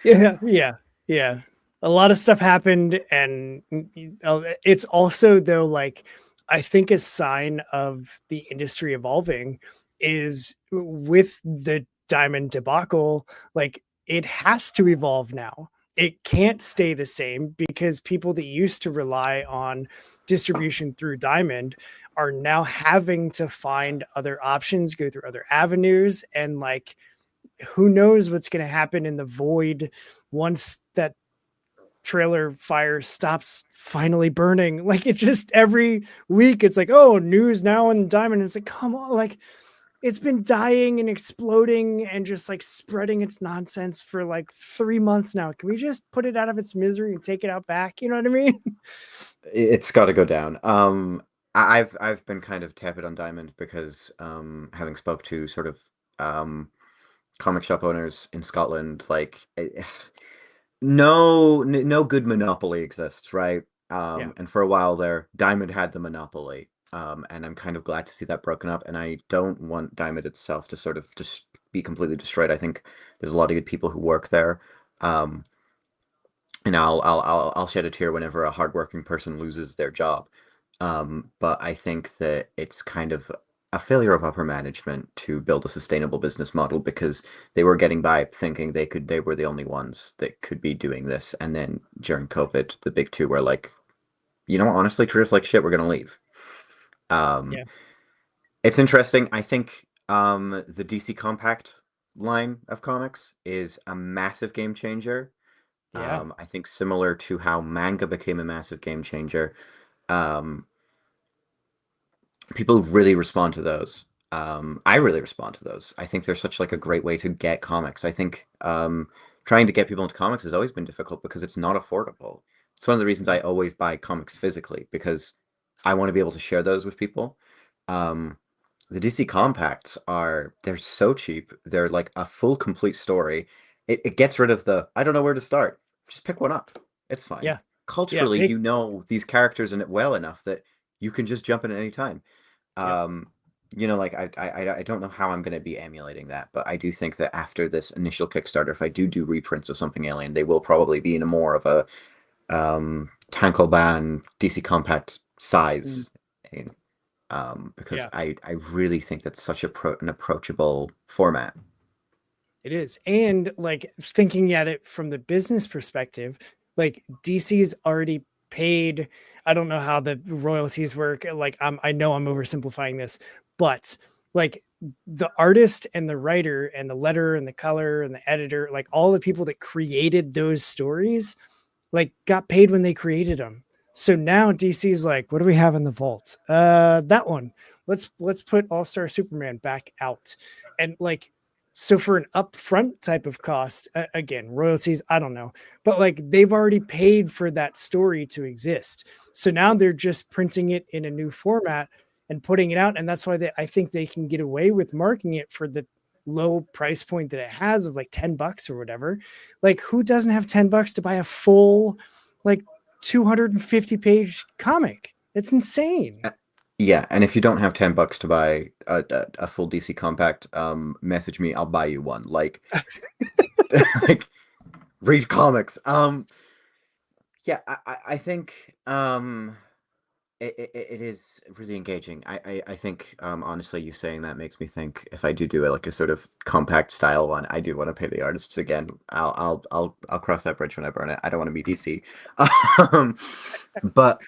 Yeah, yeah, yeah. A lot of stuff happened, and it's also though like, I think a sign of the industry evolving is with the diamond debacle. Like it has to evolve now. It can't stay the same because people that used to rely on distribution through diamond are now having to find other options, go through other avenues, and like who knows what's going to happen in the void once that trailer fire stops finally burning. Like it just every week it's like, oh, news now in Diamond. It's like, come on, like it's been dying and exploding and just like spreading its nonsense for like 3 months now. Can we just put it out of its misery and take it out back? You know what I mean? It's got to go down. I've been kind of tepid on Diamond because having spoke to sort of um comic shop owners in Scotland, like no good monopoly exists, right? Yeah. And for a while there, Diamond had the monopoly. And I'm kind of glad to see that broken up. And I don't want Diamond itself to sort of just be completely destroyed. I think there's a lot of good people who work there. Um, and I'll shed a tear whenever a hardworking person loses their job. But I think that it's kind of a failure of upper management to build a sustainable business model because they were getting by thinking they were the only ones that could be doing this. And then during COVID, the big two were like, you know what, honestly, treat us like shit, we're gonna leave. Um, Yeah. it's interesting. I think the DC Compact line of comics is a massive game changer. Yeah. I think similar to how manga became a massive game changer. Um, People really respond to those. I really respond to those. I think they're such like a great way to get comics. I think trying to get people into comics has always been difficult because it's not affordable. It's one of the reasons I always buy comics physically because I want to be able to share those with people. Um, the DC compacts they're so cheap. They're like a full complete story. It gets rid of the I don't know where to start. Just pick one up. It's fine. Yeah. Yeah, culturally, they, you know these characters in it well enough that you can just jump in at any time. yep. Um, like I don't know how I'm going to be emulating that, but I do think that after this initial Kickstarter, if I do reprints of something Alien, they will probably be in a more of a Tankoban DC Compact Mm, size, and, because yeah, I really think that's such an approachable format. it is. And like thinking at it from the business perspective, like DC's already paid. I don't know how the royalties work. Like I know I'm oversimplifying this, but like the artist and the writer and the letter and the color and the editor, like all the people that created those stories, like got paid when they created them. So now DC's like, what do we have in the vault? That one. Let's put All Star Superman back out, and like, so for an upfront type of cost, again, royalties, I don't know, but like they've already paid for that story to exist. So now they're just printing it in a new format and putting it out, and that's why I think they can get away with marking it for the low price point that it has of like $10 or whatever. Like, who doesn't have $10 to buy a full, like, 250-page comic? It's insane. Uh, Yeah, and if you don't have $10 to buy a full DC Compact, message me. I'll buy you one. Like read comics. Yeah, I think it is really engaging. I think honestly, you saying that makes me think if I do it like a sort of compact style one, I do want to pay the artists again. I'll cross that bridge when I burn it. I don't want to be DC. Um, but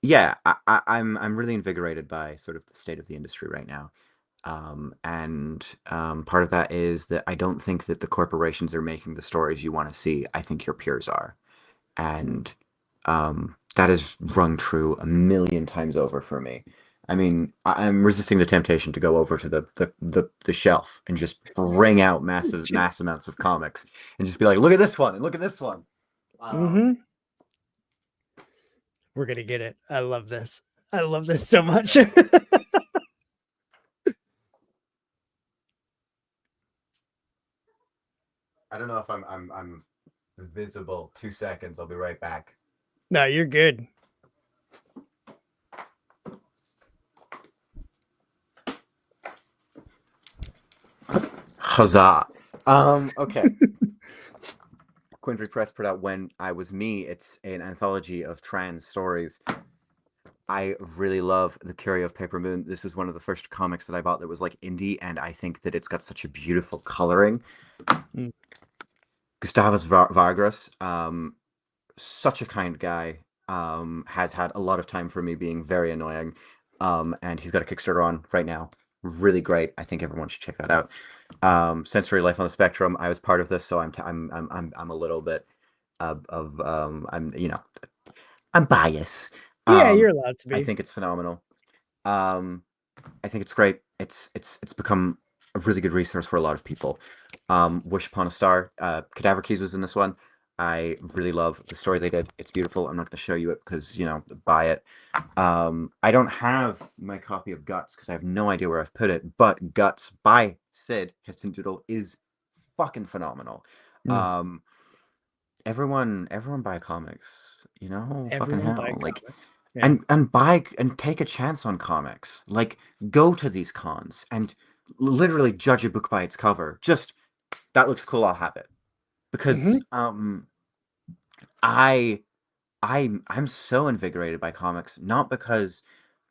yeah, I'm really invigorated by sort of the state of the industry right now. And part of that is that I don't think that the corporations are making the stories you want to see. I think your peers are. And that has rung true a million times over for me. I mean, I'm resisting the temptation to go over to the shelf and just bring out mass amounts of comics and just be like, look at this one and look at this one. Mm-hmm. We're gonna get it. I love this. I love this so much. I don't know if I'm visible. 2 seconds. I'll be right back. No, you're good. Huzzah. Okay. Quincy Press put out When I Was Me. It's an anthology of trans stories. I really love The Curio of Paper Moon. This is one of the first comics that I bought that was like indie, and I think that it's got such a beautiful coloring. Mm. Gustavus Vargas, such a kind guy, has had a lot of time for me being very annoying, and he's got a Kickstarter on right now. Really great. I think everyone should check that out. Sensory Life on the Spectrum. I was part of this, so I'm a little bit of I'm biased. Yeah, you're allowed to I be. think it's phenomenal. Um, I think it's great. It's become a really good resource for a lot of people. Wish Upon a Star. Cadaver Keys was in this one. I really love the story they did. It's beautiful. I'm not going to show you it because buy it. I don't have my copy of Guts because I have no idea where I've put it. But Guts by Sid Heston Doodle is fucking phenomenal. Mm. Um, everyone buy comics. Fucking Everyone buy hell. Like comics. Yeah. and buy and take a chance on comics. Like go to these cons and literally judge a book by its cover. Just that looks cool, I'll have it. Because Mm-hmm. I I'm so invigorated by comics, not because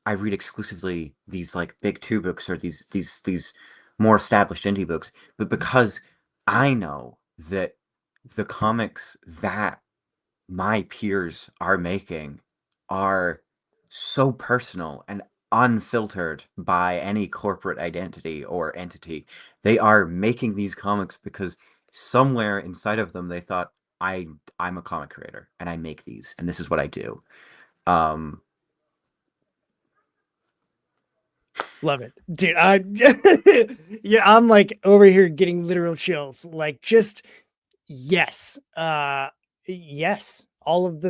I read exclusively these like big two books or these more established indie books, but because I know that the comics that my peers are making are so personal and unfiltered by any corporate identity or entity. They are making these comics because somewhere inside of them they thought I'm a comic creator and I make these and this is what I do. Um Love it, dude. Yeah, I'm like over here getting literal chills. Like, just yes, yes. All of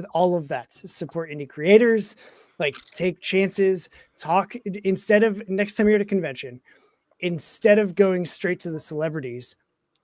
that. Support indie creators. Like, take chances. Talk instead of next time you're at a convention. Instead of going straight to the celebrities,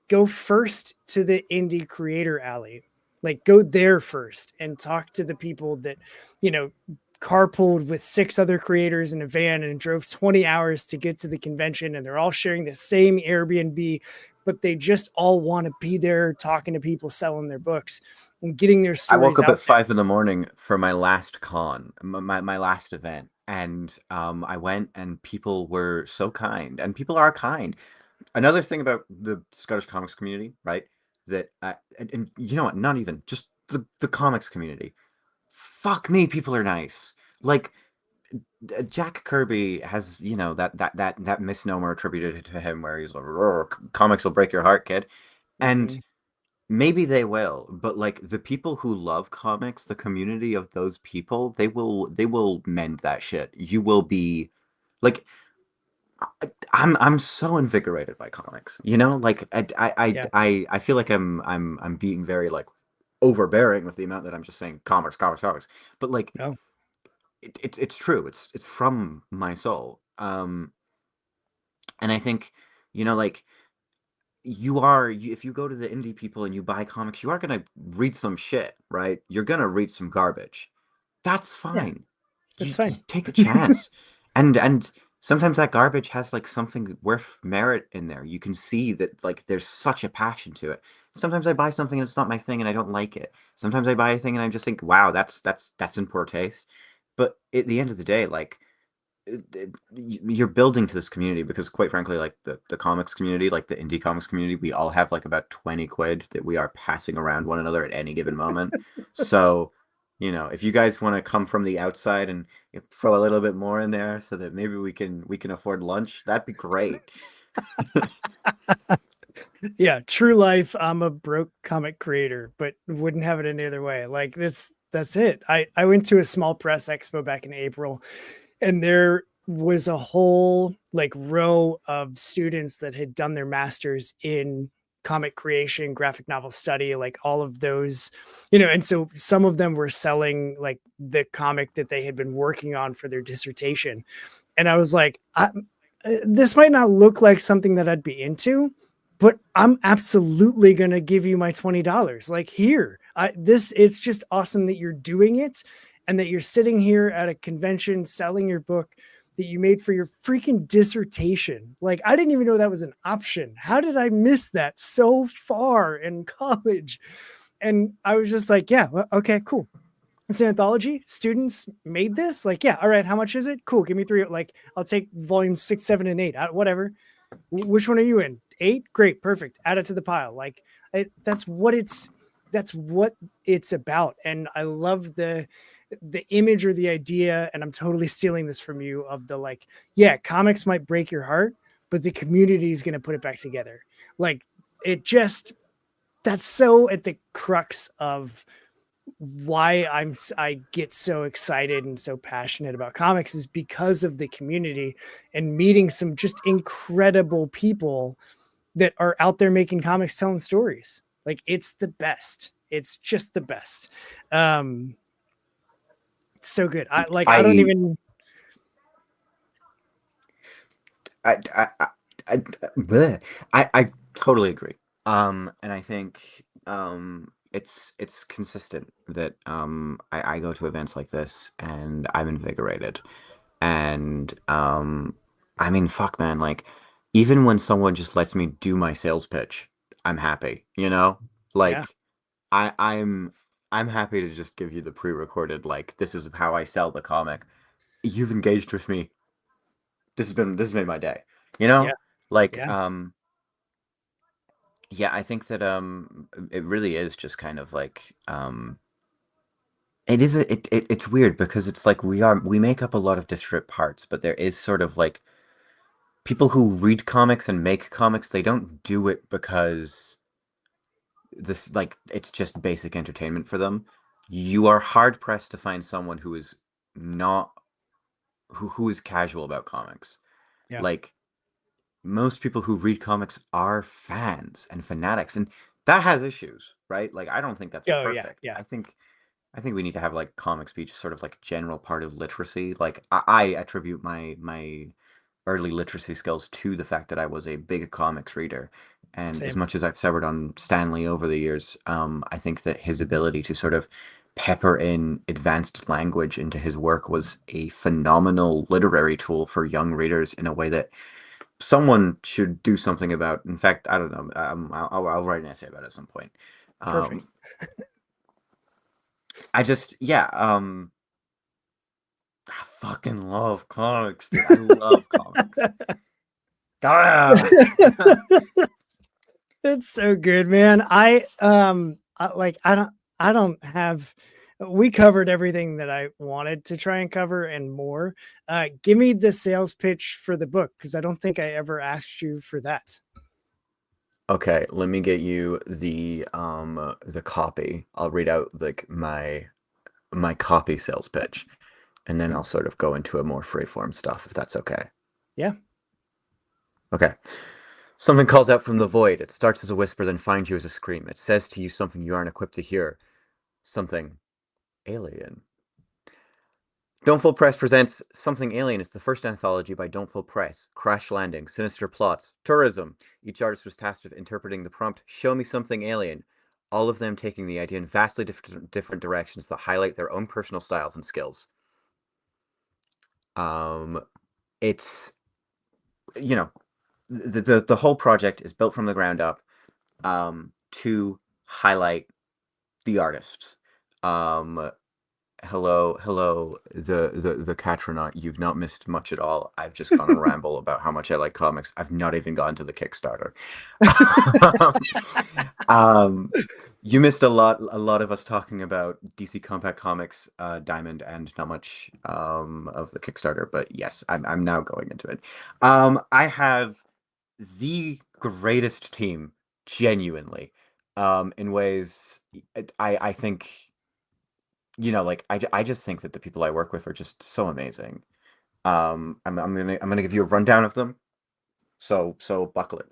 go first to the indie creator alley. Like go there first and talk to the people that, you know, carpooled with 6 other creators in a van and drove 20 hours to get to the convention, and they're all sharing the same Airbnb, but they just all want to be there talking to people selling their books and getting their I woke stories up out at there. 5 in the morning for my last con, my last event, and I went and people were so kind, and people are kind. Another thing about the Scottish comics community, right? That and you know what? Not even just the comics community. Fuck me, people are nice. Like Jack Kirby has, you know, that misnomer attributed to him where he's like, "Roar, comics will break your heart, kid," and Mhm. maybe they will, but like the people who love comics, the community of those people, they will mend that shit. You will be like I'm so invigorated by comics. You know, like Yeah. I feel like I'm being very like overbearing with the amount that I'm just saying comics, comics, comics. But like No. it's true. It's from my soul. And I think, you know, like if you go to the indie people and you buy comics, you are gonna read some shit, right? You're gonna read some garbage. That's Yeah, fine. that's You fine. take a chance. And sometimes that garbage has like something worth merit in there. You can see that like there's such a passion to it. Sometimes I buy something and it's not my thing and I don't like it. Sometimes I buy a thing and I just think, wow, that's in poor taste. But at the end of the day, like you're building to this community because quite frankly like the comics community, like the indie comics community, we all have like about 20 quid that we are passing around one another at any given moment. So you know, if you guys want to come from the outside and throw a little bit more in there so that maybe we can afford lunch, that'd be great. Yeah, true life. I'm a broke comic creator, but wouldn't have it any other way. Like that's it. I went to a small press expo back in April, and there was a whole like row of students that had done their masters in comic creation, graphic novel study, like all of those, you know, and so some of them were selling like the comic that they had been working on for their dissertation. And I was like, this might not look like something that I'd be into, but I'm absolutely going to give you my $20. Like here, it's just awesome that you're doing it and that you're sitting here at a convention selling your book that you made for your freaking dissertation. Like I didn't even know that was an option. How did I miss that so far in college? And I was just like, yeah, well, okay, cool. It's an anthology. Students made this. Like, yeah, all right. How much is it? Cool. Give me three. Like, I'll take volumes 6, 7, and 8. Whatever. Which one are you in? 8. Great. Perfect. Add it to the pile. Like, that's what it's. That's what it's about. And I love the image or the idea. And I'm totally stealing this from you of the like, yeah, comics might break your heart, but the community is going to put it back together. Like, it just that's so at the crux of why I get so excited and so passionate about comics is because of the community and meeting some just incredible people that are out there making comics telling stories. Like it's the best. It's just the best. Um it's so good. I don't I even I I I, I, bleh. I totally agree. And I think it's consistent that I go to events like this and I'm invigorated. And I mean, fuck, man, like even when someone just lets me do my sales pitch, I'm happy, you know? yeah. Like I I'm I'm happy to just give you the pre-recorded like this is how I sell the comic. You've engaged with me. This has made my day. You Yeah. know? Like Yeah. yeah, I think that it really is just kind of like it is it's weird because it's like we make up a lot of disparate parts, but there is sort of like people who read comics and make comics, they don't do it because this like it's just basic entertainment for them. You are hard pressed to find someone who is not who is casual about comics. Yeah. Like most people who read comics are fans and fanatics, and that has issues, right? Like I don't think that's Oh yeah. perfect. Yeah. I think we need to have like comics be just sort of like a general part of literacy. Like I attribute my early literacy skills to the fact that I was a big comics reader, And as Same. much as I've severed on Stanley over the years, I think that his ability to sort of pepper in advanced language into his work was a phenomenal literary tool for young readers in a way that someone should do something about. In fact, I don't know. I'll write an essay about it at some point. Perfect. Um, I just, yeah, I fucking love comics, dude. I love comics. Ah! It's so good, man. Like I don't have we covered everything that I wanted to try and cover and more. Give me the sales pitch for the book because I don't think I ever asked you for that. Okay, let me get you the copy. I'll read out like my copy sales pitch, and then I'll sort of go into a more freeform stuff if that's okay. Yeah. Okay. Something calls out from the void. It starts as a whisper, then finds you as a scream. It says to you something you aren't equipped to hear. Something alien. Don't Full Press presents Something Alien. It's the first anthology by Don't Full Press. Crash landing, sinister plots, tourism. Each artist was tasked with interpreting the prompt, "Show me something alien." All of them taking the idea in vastly different directions that highlight their own personal styles and skills. Um, it's you know the whole project is built from the ground up to highlight the artists. Um, hello, the Catronaut. You've not missed much at all. I've just gone on a ramble about how much I like comics. I've not even gotten to the Kickstarter. um, you missed a lot of us talking about DC Compact Comics, Diamond, and not much of the Kickstarter. But yes, I'm now going into it. I have the greatest team, genuinely, in ways I think, like I just think that the people I work with are just so amazing. I'm gonna give you a rundown of them. So buckle it.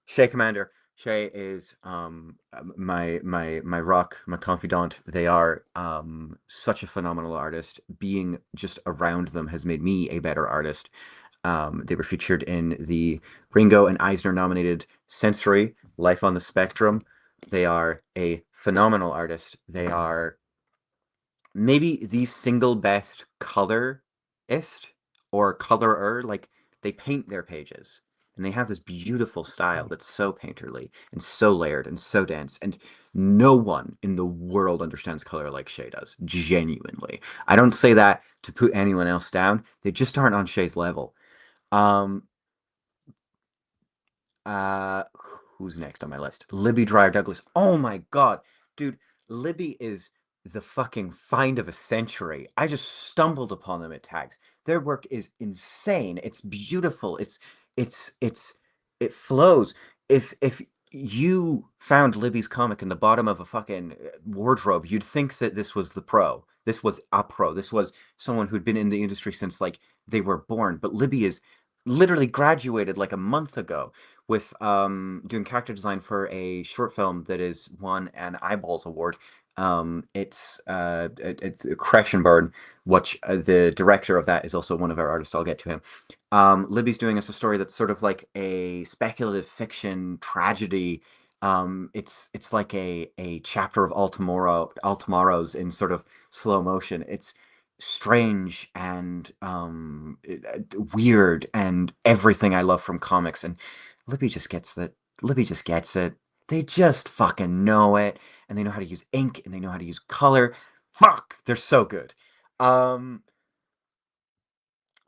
Shay Commander. Shay is my rock, my confidant. They are such a phenomenal artist. Being just around them has made me a better artist. They were featured in the Ringo and Eisner nominated Sensory Life on the Spectrum. They are a phenomenal artist. They are maybe the single best colorist or colorer. Like, they paint their pages and they have this beautiful style that's so painterly and so layered and so dense, and no one in the world understands color like Shay does, genuinely. I don't say that to put anyone else down. They just aren't on Shay's level. um uh, who's next on my list? Libby Dreyer Douglas. Oh my God, dude, Libby is the fucking find of a century. I just stumbled upon them at tags. Their work is insane. It's beautiful. It's it flows. If you found Libby's comic in the bottom of a fucking wardrobe, you'd think that this was the pro. This was a pro. This was someone who'd been in the industry since like they were born. But Libby is literally graduated like a month ago with doing character design for a short film that is won an Eyeballs Award. It's Crescenburn, which the director of that is also one of our artists. I'll get to him. Libby's doing us a story that's sort of like a speculative fiction tragedy. It's like a chapter of Altamoros in sort of slow motion. It's strange and weird and everything I love from comics. And Libby just gets that. Libby just gets it. They just fucking know it, and they know how to use ink, and they know how to use color. Fuck, they're so good. Um,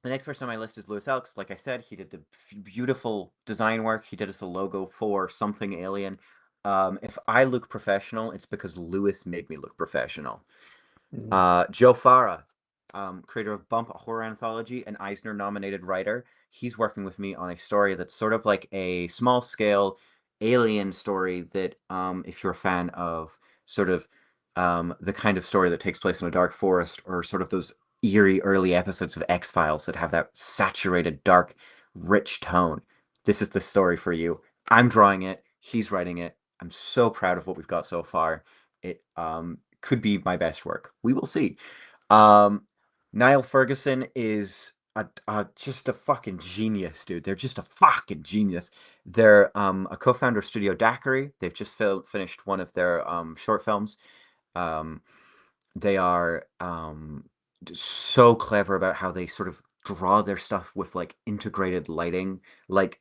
the next person on my list is Lewis Elks. Like I said, he did the beautiful design work. He did us a logo for Something Alien. If I look professional, it's because Lewis made me look professional. Joe Farah, creator of Bump, a horror anthology, an Eisner-nominated writer. He's working with me on a story that's sort of like a small-scale alien story that, if you're a fan of sort of the kind of story that takes place in a dark forest, or sort of those eerie early episodes of X-Files that have that saturated, dark, rich tone, this is the story for you. I'm drawing it. He's writing it. I'm so proud of what we've got so far. It could be my best work. We will see. Um, Niall Ferguson is just a fucking genius, dude. They're just a fucking genius. They're a co-founder of Studio Daiquiri. They've just finished one of their short films. Um, they are so clever about how they sort of draw their stuff with like integrated lighting. Like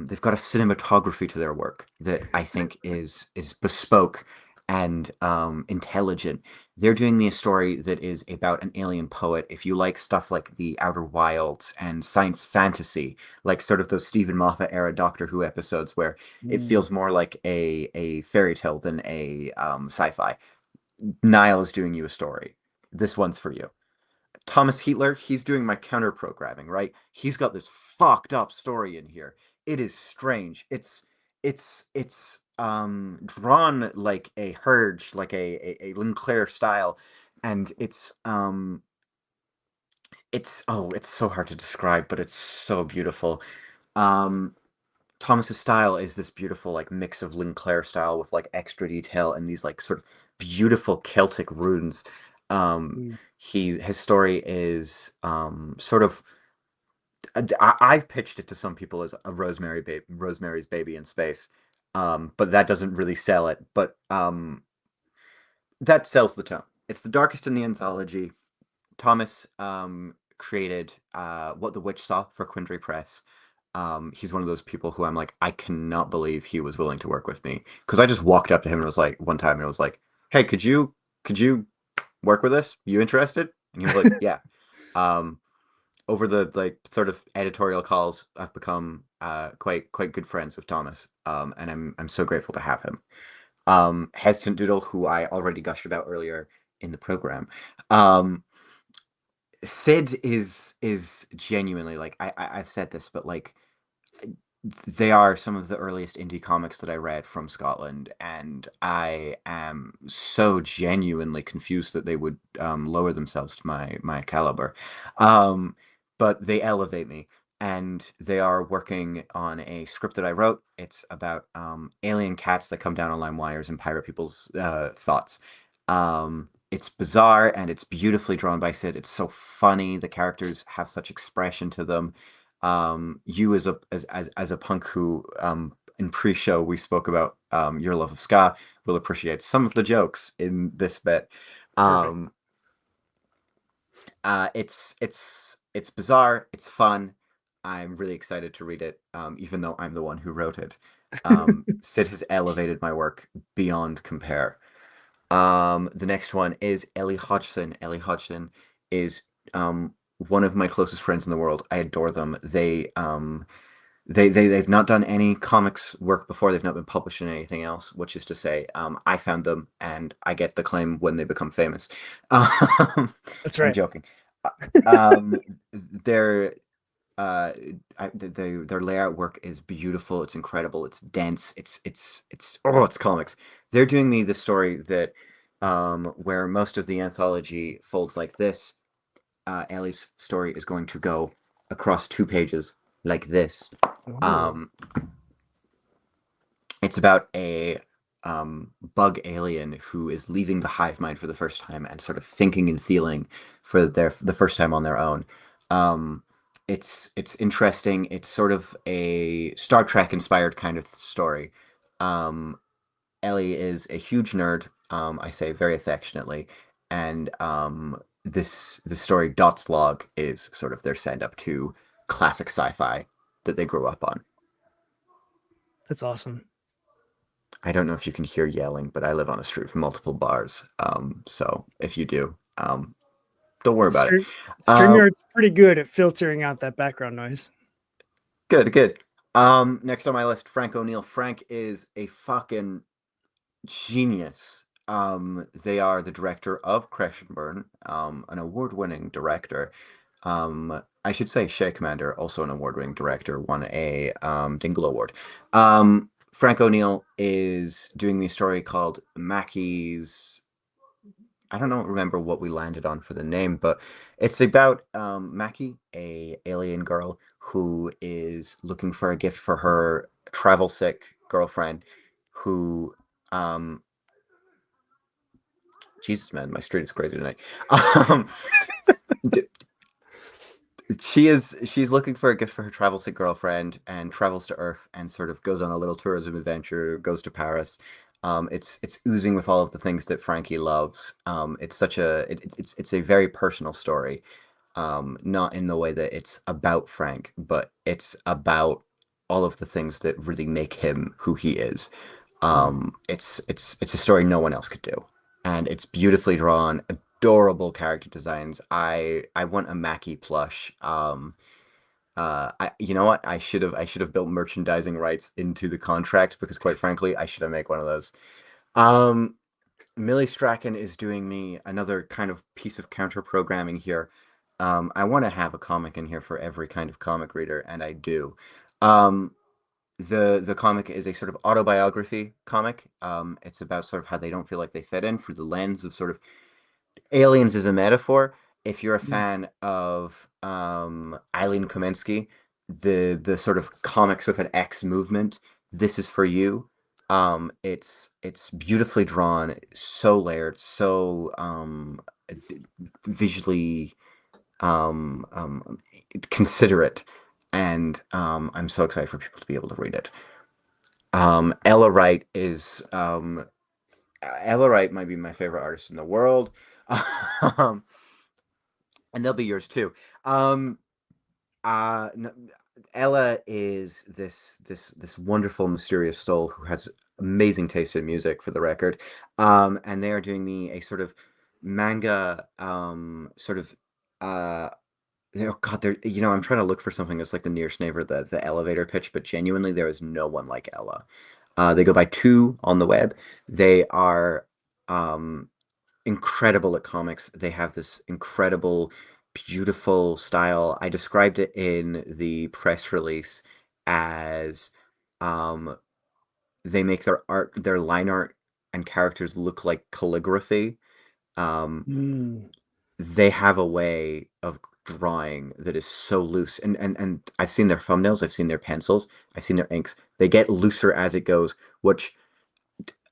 they've got a cinematography to their work that I think is bespoke and intelligent. They're doing me a story that is about an alien poet. If you like stuff like The Outer Wilds and science fantasy, like sort of those Stephen Moffat era Doctor Who episodes where it Mm. feels more like a fairy tale than a sci-fi. Niall is doing you a story. This one's for you. Thomas Heatler, he's doing my counter programming, right? He's got this fucked up story in here. It is strange. It's drawn like a Hurge, like a Linclair style, and it's so hard to describe, but it's so beautiful. Um Thomas's style is this beautiful like mix of Linclair style with like extra detail and these like sort of beautiful Celtic runes. Um, Mm. his story is sort of I've pitched it to some people as a Rosemary's Baby in space, but that doesn't really sell it. But that sells the tone. It's the darkest in the anthology. Thomas created What the Witch Saw for Quindry Press. He's one of those people who I'm like, I cannot believe he was willing to work with me. Because I just walked up to him and was like, one time, and I was like, hey, could you work with us? You interested? And he was like, yeah. Um, Over the like sort of editorial calls, I've become quite good friends with Thomas. And I'm so grateful to have him. Hesitant Doodle, who I already gushed about earlier in the program. Um, Sid is genuinely like I've said this, but like they are some of the earliest indie comics that I read from Scotland, and I am so genuinely confused that they would lower themselves to my caliber. Um, but they elevate me, and they are working on a script that I wrote. It's about alien cats that come down on lime wires and pirate people's thoughts. It's bizarre and it's beautifully drawn by Sid. It's so funny. The characters have such expression to them. You as a punk who in pre-show we spoke about your love of ska will appreciate some of the jokes in this bit. Perfect. Um, it's bizarre, it's fun. I'm really excited to read it, even though I'm the one who wrote it. Sid has elevated my work beyond compare. The next one is Ellie Hodgson. Ellie Hodgson is one of my closest friends in the world. I adore them. They've not done any comics work before. They've not been published in anything else, which is to say, I found them and I get the claim when they become famous. Um, That's I'm right. joking. Uh, Um, their their layout work is beautiful. It's incredible. It's dense. It's comics. They're doing me the story that where most of the anthology folds like this. Ellie's story is going to go across 2 pages like this. Oh, Um, it's about a bug alien who is leaving the hive mind for the first time and sort of thinking and feeling for the first time on their own. Um, it's interesting. It's sort of a Star Trek inspired kind of story. Um, Ellie is a huge nerd. I say very affectionately, and this story Dot's Log is sort of their send up to classic sci-fi that they grew up on. that's awesome. I don't know if you can hear yelling, but I live on a street with multiple bars. So if you do, don't worry about it. Stream Um, StreamYard's pretty good at filtering out that background noise. good. Next on my list, Frank O'Neill. Frank is a fucking genius. They are the director of Crash and Burn, an award-winning director. I should say Shea Commander, also an award-winning director, won a Dingle Award. Frank O'Neill is doing me a story called Mackie's. I don't know, remember what we landed on for the name, but it's about Mackie, a alien girl who is looking for a gift for her travel sick girlfriend, who um, Jesus man, my street is crazy tonight. Um, d- she's looking for a gift for her travel sick girlfriend and travels to Earth and sort of goes on a little tourism adventure, goes to Paris. It's oozing with all of the things that Frankie loves. It's such a it's a very personal story. Not in the way that it's about Frank, but it's about all of the things that really make him who he is. Mm. It's a story no one else could do, and it's beautifully drawn, adorable character designs. I want a Mackie plush. You know what? I should have built merchandising rights into the contract because, quite frankly, I should have made one of those. Um, Millie Strachan is doing me another kind of piece of counter programming here. I want to have a comic in here for every kind of comic reader, and I do. Um, the comic is a sort of autobiography comic. It's about sort of how they don't feel like they fit in through the lens of sort of aliens as a metaphor. If you're a Mm. fan of Eileen Kaminsky, the sort of comics with an X movement, this is for you. It's beautifully drawn, so layered, so visually considerate, and I'm so excited for people to be able to read it. Ella Wright is Ella Wright might be my favorite artist in the world. um, and they'll be yours too. Um, n Ella is this wonderful, mysterious soul who has amazing taste in music, for the record. And they are doing me a sort of manga, sort of, uh, oh God, I'm trying to look for something that's like the nearest neighbor, the elevator pitch, but genuinely, there is no one like Ella. They go by two on the web. They are, um, incredible at comics. They have this incredible, beautiful style. I described it in the press release as um, they make their line art and characters look like calligraphy. Um, Mm. they have a way of drawing that is so loose. And I've seen their thumbnails, I've seen their pencils, I've seen their inks. They get looser as it goes, which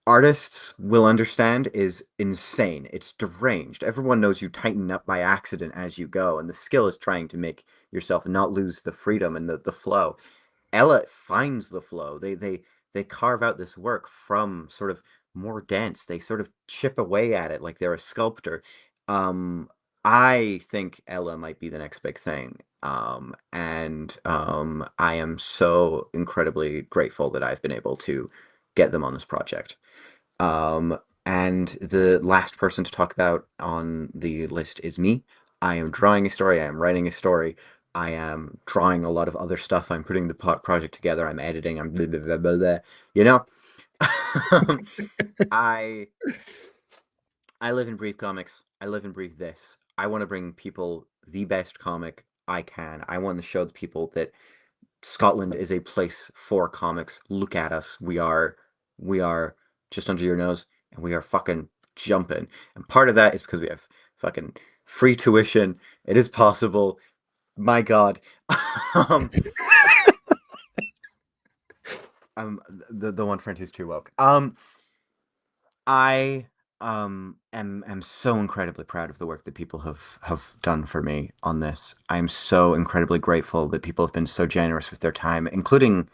artists will understand is insane. It's deranged. Everyone knows you tighten up by accident as you go, and the skill is trying to make yourself not lose the freedom and the flow. Ella finds the flow. They carve out this work from sort of more dense. They sort of chip away at it like they're a sculptor. Um, I think Ella might be the next big thing. And I am so incredibly grateful that I've been able to get them on this project. And the last person to talk about on the list is me. I am drawing a story. I am writing a story. I am drawing a lot of other stuff. I'm putting the project together. I'm editing. I'm blah, blah, blah, blah, blah. You know, I I live and breathe comics. I live and breathe this. I want to bring people the best comic I can. I want to show the people that Scotland is a place for comics. Look at us. We are just under your nose and we are fucking jumping. And part of that is because we have fucking free tuition. It is possible. My God. um, I'm the one friend who's too woke. I am so incredibly proud of the work that people have done for me on this. I'm so incredibly grateful that people have been so generous with their time, including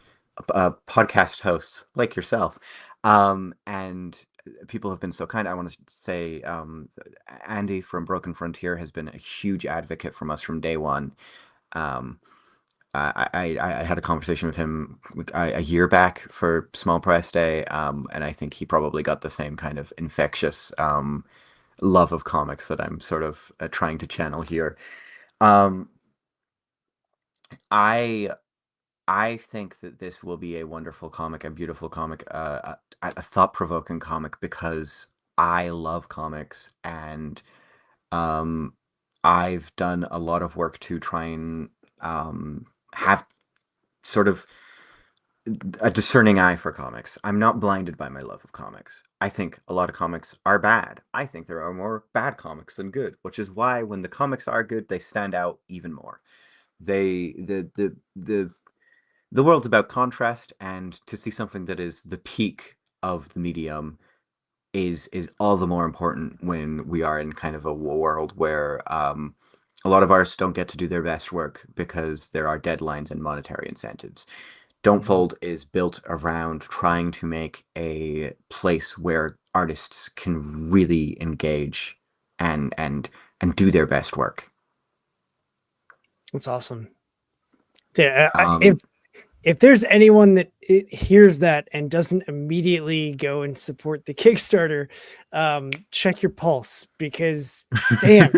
podcast hosts like yourself. And people have been so kind. I want to say Andy from Broken Frontier has been a huge advocate from us from day one. Um, I had a conversation with him a year back for Small Press Day, and I think he probably got the same kind of infectious love of comics that I'm sort of trying to channel here. Um, I I think that this will be a wonderful comic, a beautiful comic, a thought-provoking comic because I love comics and um, I've done a lot of work to try and have sort of a discerning eye for comics. I'm not blinded by my love of comics. I think a lot of comics are bad. I think there are more bad comics than good, which is why when the comics are good, they stand out even more. They the world's about contrast, and to see something that is the peak of the medium is all the more important when we are in kind of a world where a lot of artists don't get to do their best work because there are deadlines and monetary incentives. Don't Mhm. Fold is built around trying to make a place where artists can really engage and and and do their best work. That's awesome. Yeah, Um, if there's anyone that hears that and doesn't immediately go and support the Kickstarter, check your pulse because damn,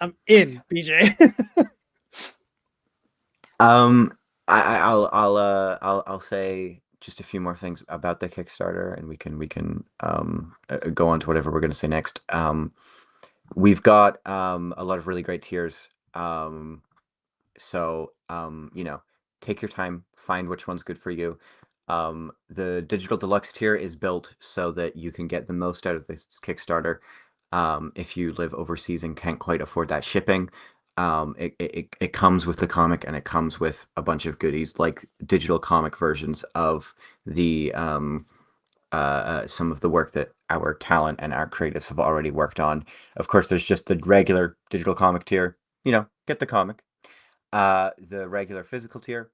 I'm in, BJ. um, I'll say just a few more things about the Kickstarter, and we can go on to whatever we're going to say next. We've got a lot of really great tiers. So, take your time, find which one's good for you. The digital deluxe tier is built so that you can get the most out of this Kickstarter. If you live overseas and can't quite afford that shipping, it comes with the comic and it comes with a bunch of goodies like digital comic versions of the some of the work that our talent and our creatives have already worked on. Of course, there's just the regular digital comic tier. Get the comic. The regular physical tier,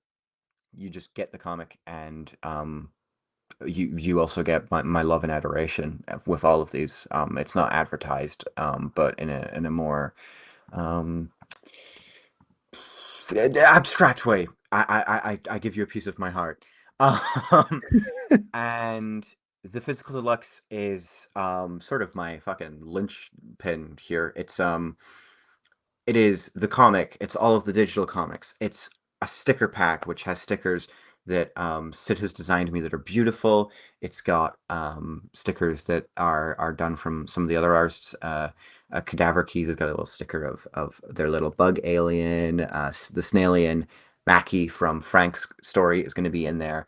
you just get the comic, and you also get my love and adoration with all of these. It's not advertised, but in a more um, abstract way. I give you a piece of my heart. Um, and the physical deluxe is sort of my fucking linchpin here. It is the comic. It's all of the digital comics. It's a sticker pack which has stickers that Sid has designed me that are beautiful. It's got stickers that are done from some of the other artists. Cadaver Keys has got a little sticker of their little bug alien. The Snailian Mackie from Frank's story is going to be in there.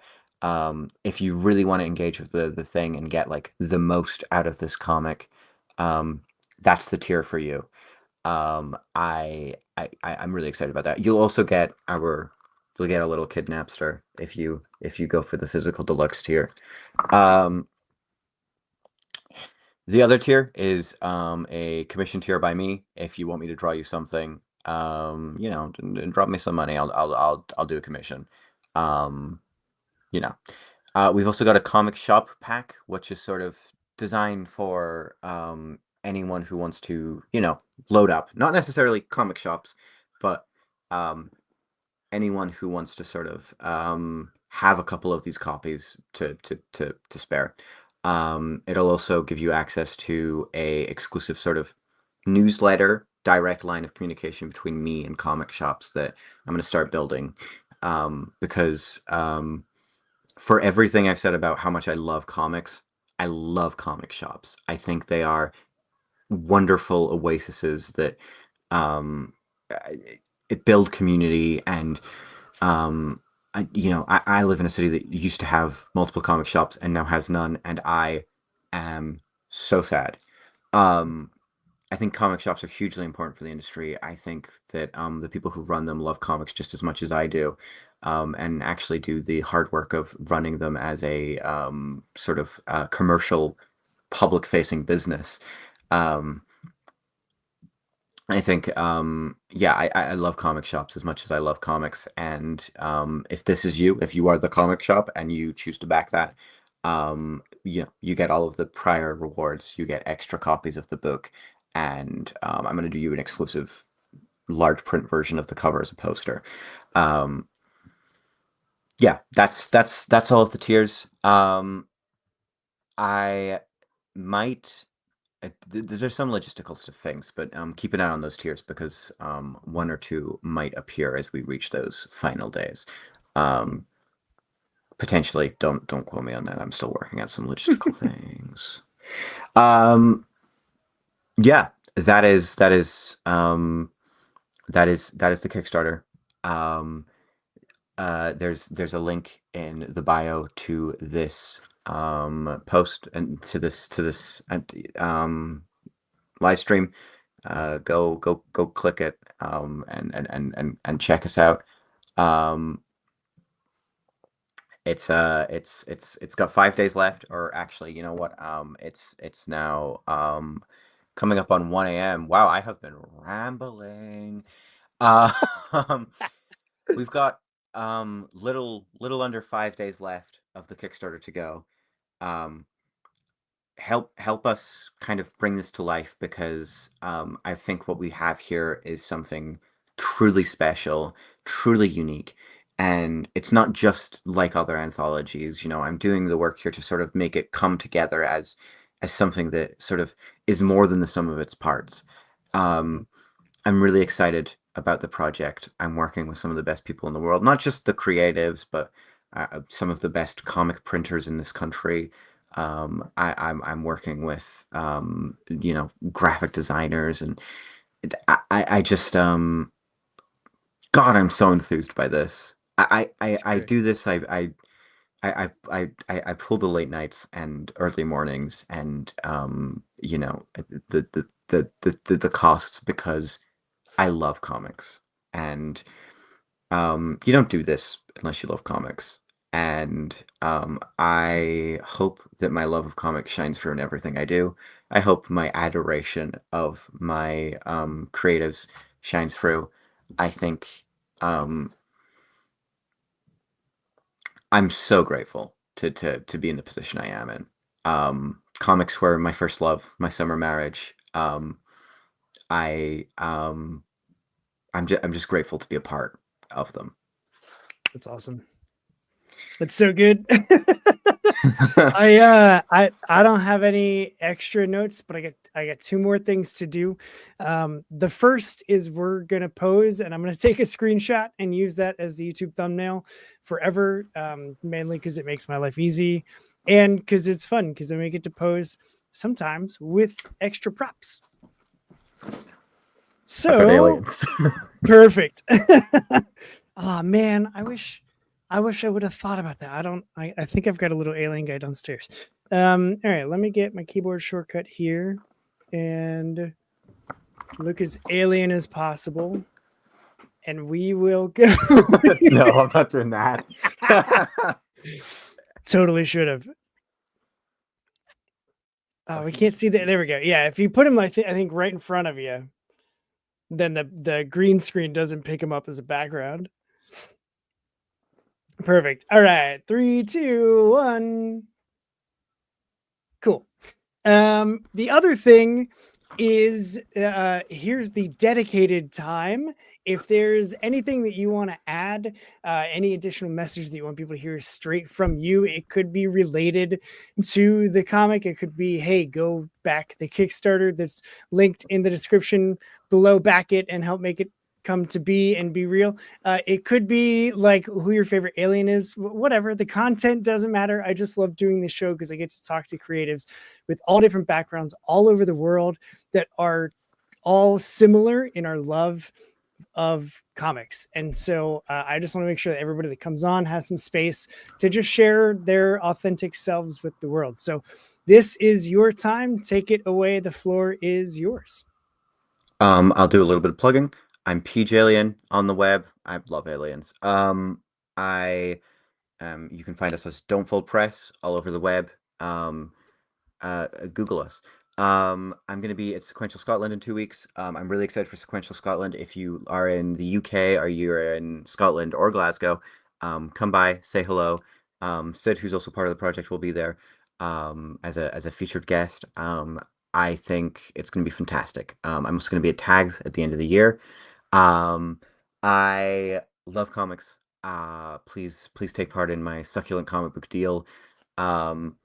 If you really want to engage with the thing and get like the most out of this comic, that's the tier for you. I'm really excited about that. You'll get a little kidnapster if you go for the physical deluxe tier. Um, the other tier is a commission tier by me. If you want me to draw you something, drop me some money. I'll do a commission. Um, you know. We've also got a comic shop pack, which is sort of designed for anyone who wants to, load up. Not necessarily comic shops, but um, anyone who wants to sort of have a couple of these copies to spare. It'll also give you access to a exclusive sort of newsletter, direct line of communication between me and comic shops that I'm going to start building because for everything I've said about how much I love comic shops. I think they are wonderful oases that um, it build community and I live in a city that used to have multiple comic shops and now has none, and I am so sad. Um, I think comic shops are hugely important for the industry. I think that the people who run them love comics just as much as I do, and actually do the hard work of running them as a sort of commercial, public-facing business. Um, I think, yeah, I love comic shops as much as I love comics. And if this is you, if you are the comic shop and you choose to back that, you get all of the prior rewards. You get extra copies of the book, and I'm going to do you an exclusive large print version of the cover as a poster. Um, yeah, that's all of the tiers. I might there's some logistical things, but keep an eye on those tiers because one or two might appear as we reach those final days. Um, Potentially, don't quote me on that. I'm still working on some logistical things. Um, yeah, that is the Kickstarter. Um, there's a link in the bio to this post and to this live stream. Go click it and check us out. Um, it's got 5 days left, or actually, you know what? It's now coming up on 1 a.m. Wow, I have been rambling. Uh, we've got little under 5 days left of the Kickstarter to go. Um, help us kind of bring this to life because I think what we have here is something truly special, truly unique. And it's not just like other anthologies. I'm doing the work here to sort of make it come together as something that sort of is more than the sum of its parts. Um, I'm really excited about the project. I'm working with some of the best people in the world, not just the creatives, but some of the best comic printers in this country. I'm working with graphic designers, and I just God, I'm so enthused by this. It's I great. do this. I pull the late nights and early mornings, and the costs because I love comics, and you don't do this unless you love comics. And I hope that my love of comics shines through in everything I do. I hope my adoration of my creatives shines through. I think um, I'm so grateful to be in the position I am in. Comics were my first love, my summer marriage. I I'm just grateful to be a part of them. That's awesome. It's so good. I don't have any extra notes, but I got two more things to do. The first is we're gonna pose, and I'm gonna take a screenshot and use that as the YouTube thumbnail forever. Mainly because it makes my life easy, and because it's fun. Because then we get to pose sometimes with extra props. I've got So aliens. perfect. Oh man, I wish I would have thought about that. I think I've got a little alien guy downstairs. All right, let me get my keyboard shortcut here and look as alien as possible. And we will go. No, I'm not doing that. Totally should have. Oh, we can't see that. There we go. Yeah, if you put him, I think right in front of you, then the green screen doesn't pick him up as a background. Perfect. All right, 3, 2, 1. Cool. The other thing is here's the dedicated time. If there's anything that you want to add, any additional message that you want people to hear straight from you, it could be related to the comic. It could be, hey, go back the Kickstarter that's linked in the description below, back it and help make it come to be and be real. It could be like who your favorite alien is, whatever. The content doesn't matter. I just love doing this show because I get to talk to creatives with all different backgrounds all over the world that are all similar in our love of comics. And so I just want to make sure that everybody that comes on has some space to just share their authentic selves with the world. So this is your time. Take it away. The floor is yours. I'll do a little bit of plugging. I'm PJ Alien on the web. I love aliens. I You can find us as Don't Fold Press all over the web. Um, Google us. I'm going to be at Sequential Scotland in 2 weeks. I'm really excited for Sequential Scotland. If you are in the UK or you're in Scotland or Glasgow, come by, say hello. Sid, who's also part of the project, will be there as a featured guest. I think it's going to be fantastic. I'm also going to be at Tags at the end of the year. Um, I love comics. Please take part in my succulent comic book deal. Um,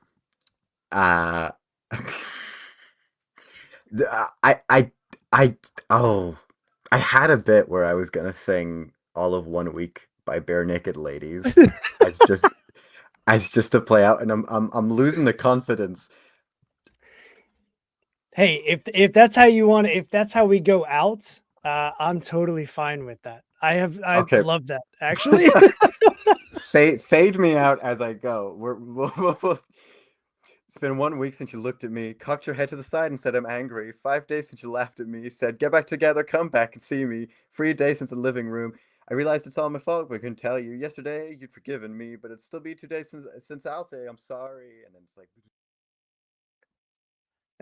uh, I, I, oh, I had a bit where I was gonna sing All of One Week by Bare Naked Ladies as just as just to play out, and I'm losing the confidence. Hey, if that's how you want it, if that's how we go out, I'm totally fine with that. I Okay, love that actually. fade me out as I go. It's been 1 week since you looked at me, cocked your head to the side and said I'm angry. 5 days since you laughed at me, said get back together, come back and see me. 3 days since the living room. I realized it's all my fault, but I couldn't tell you. Yesterday you'd forgiven me, but it'd still be 2 days since I'll say I'm sorry. And then it's like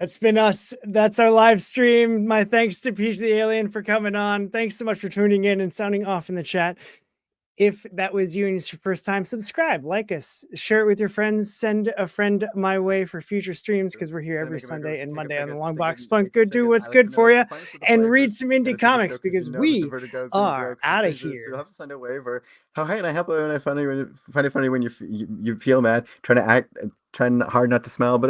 That's been us. That's our live stream. My thanks to Peach the Alien for coming on. Thanks so much for tuning in and sounding off in the chat. If that was you and it's your first time, subscribe, like us, share it with your friends, send a friend my way for future streams because we're here every Sunday and Monday on the Long Box Punk. Good, do what's good for you and read some indie comics because we are out of here. You'll have to send a wave or how hey, and I help when I find it funny when you feel mad, trying hard not to smile, but if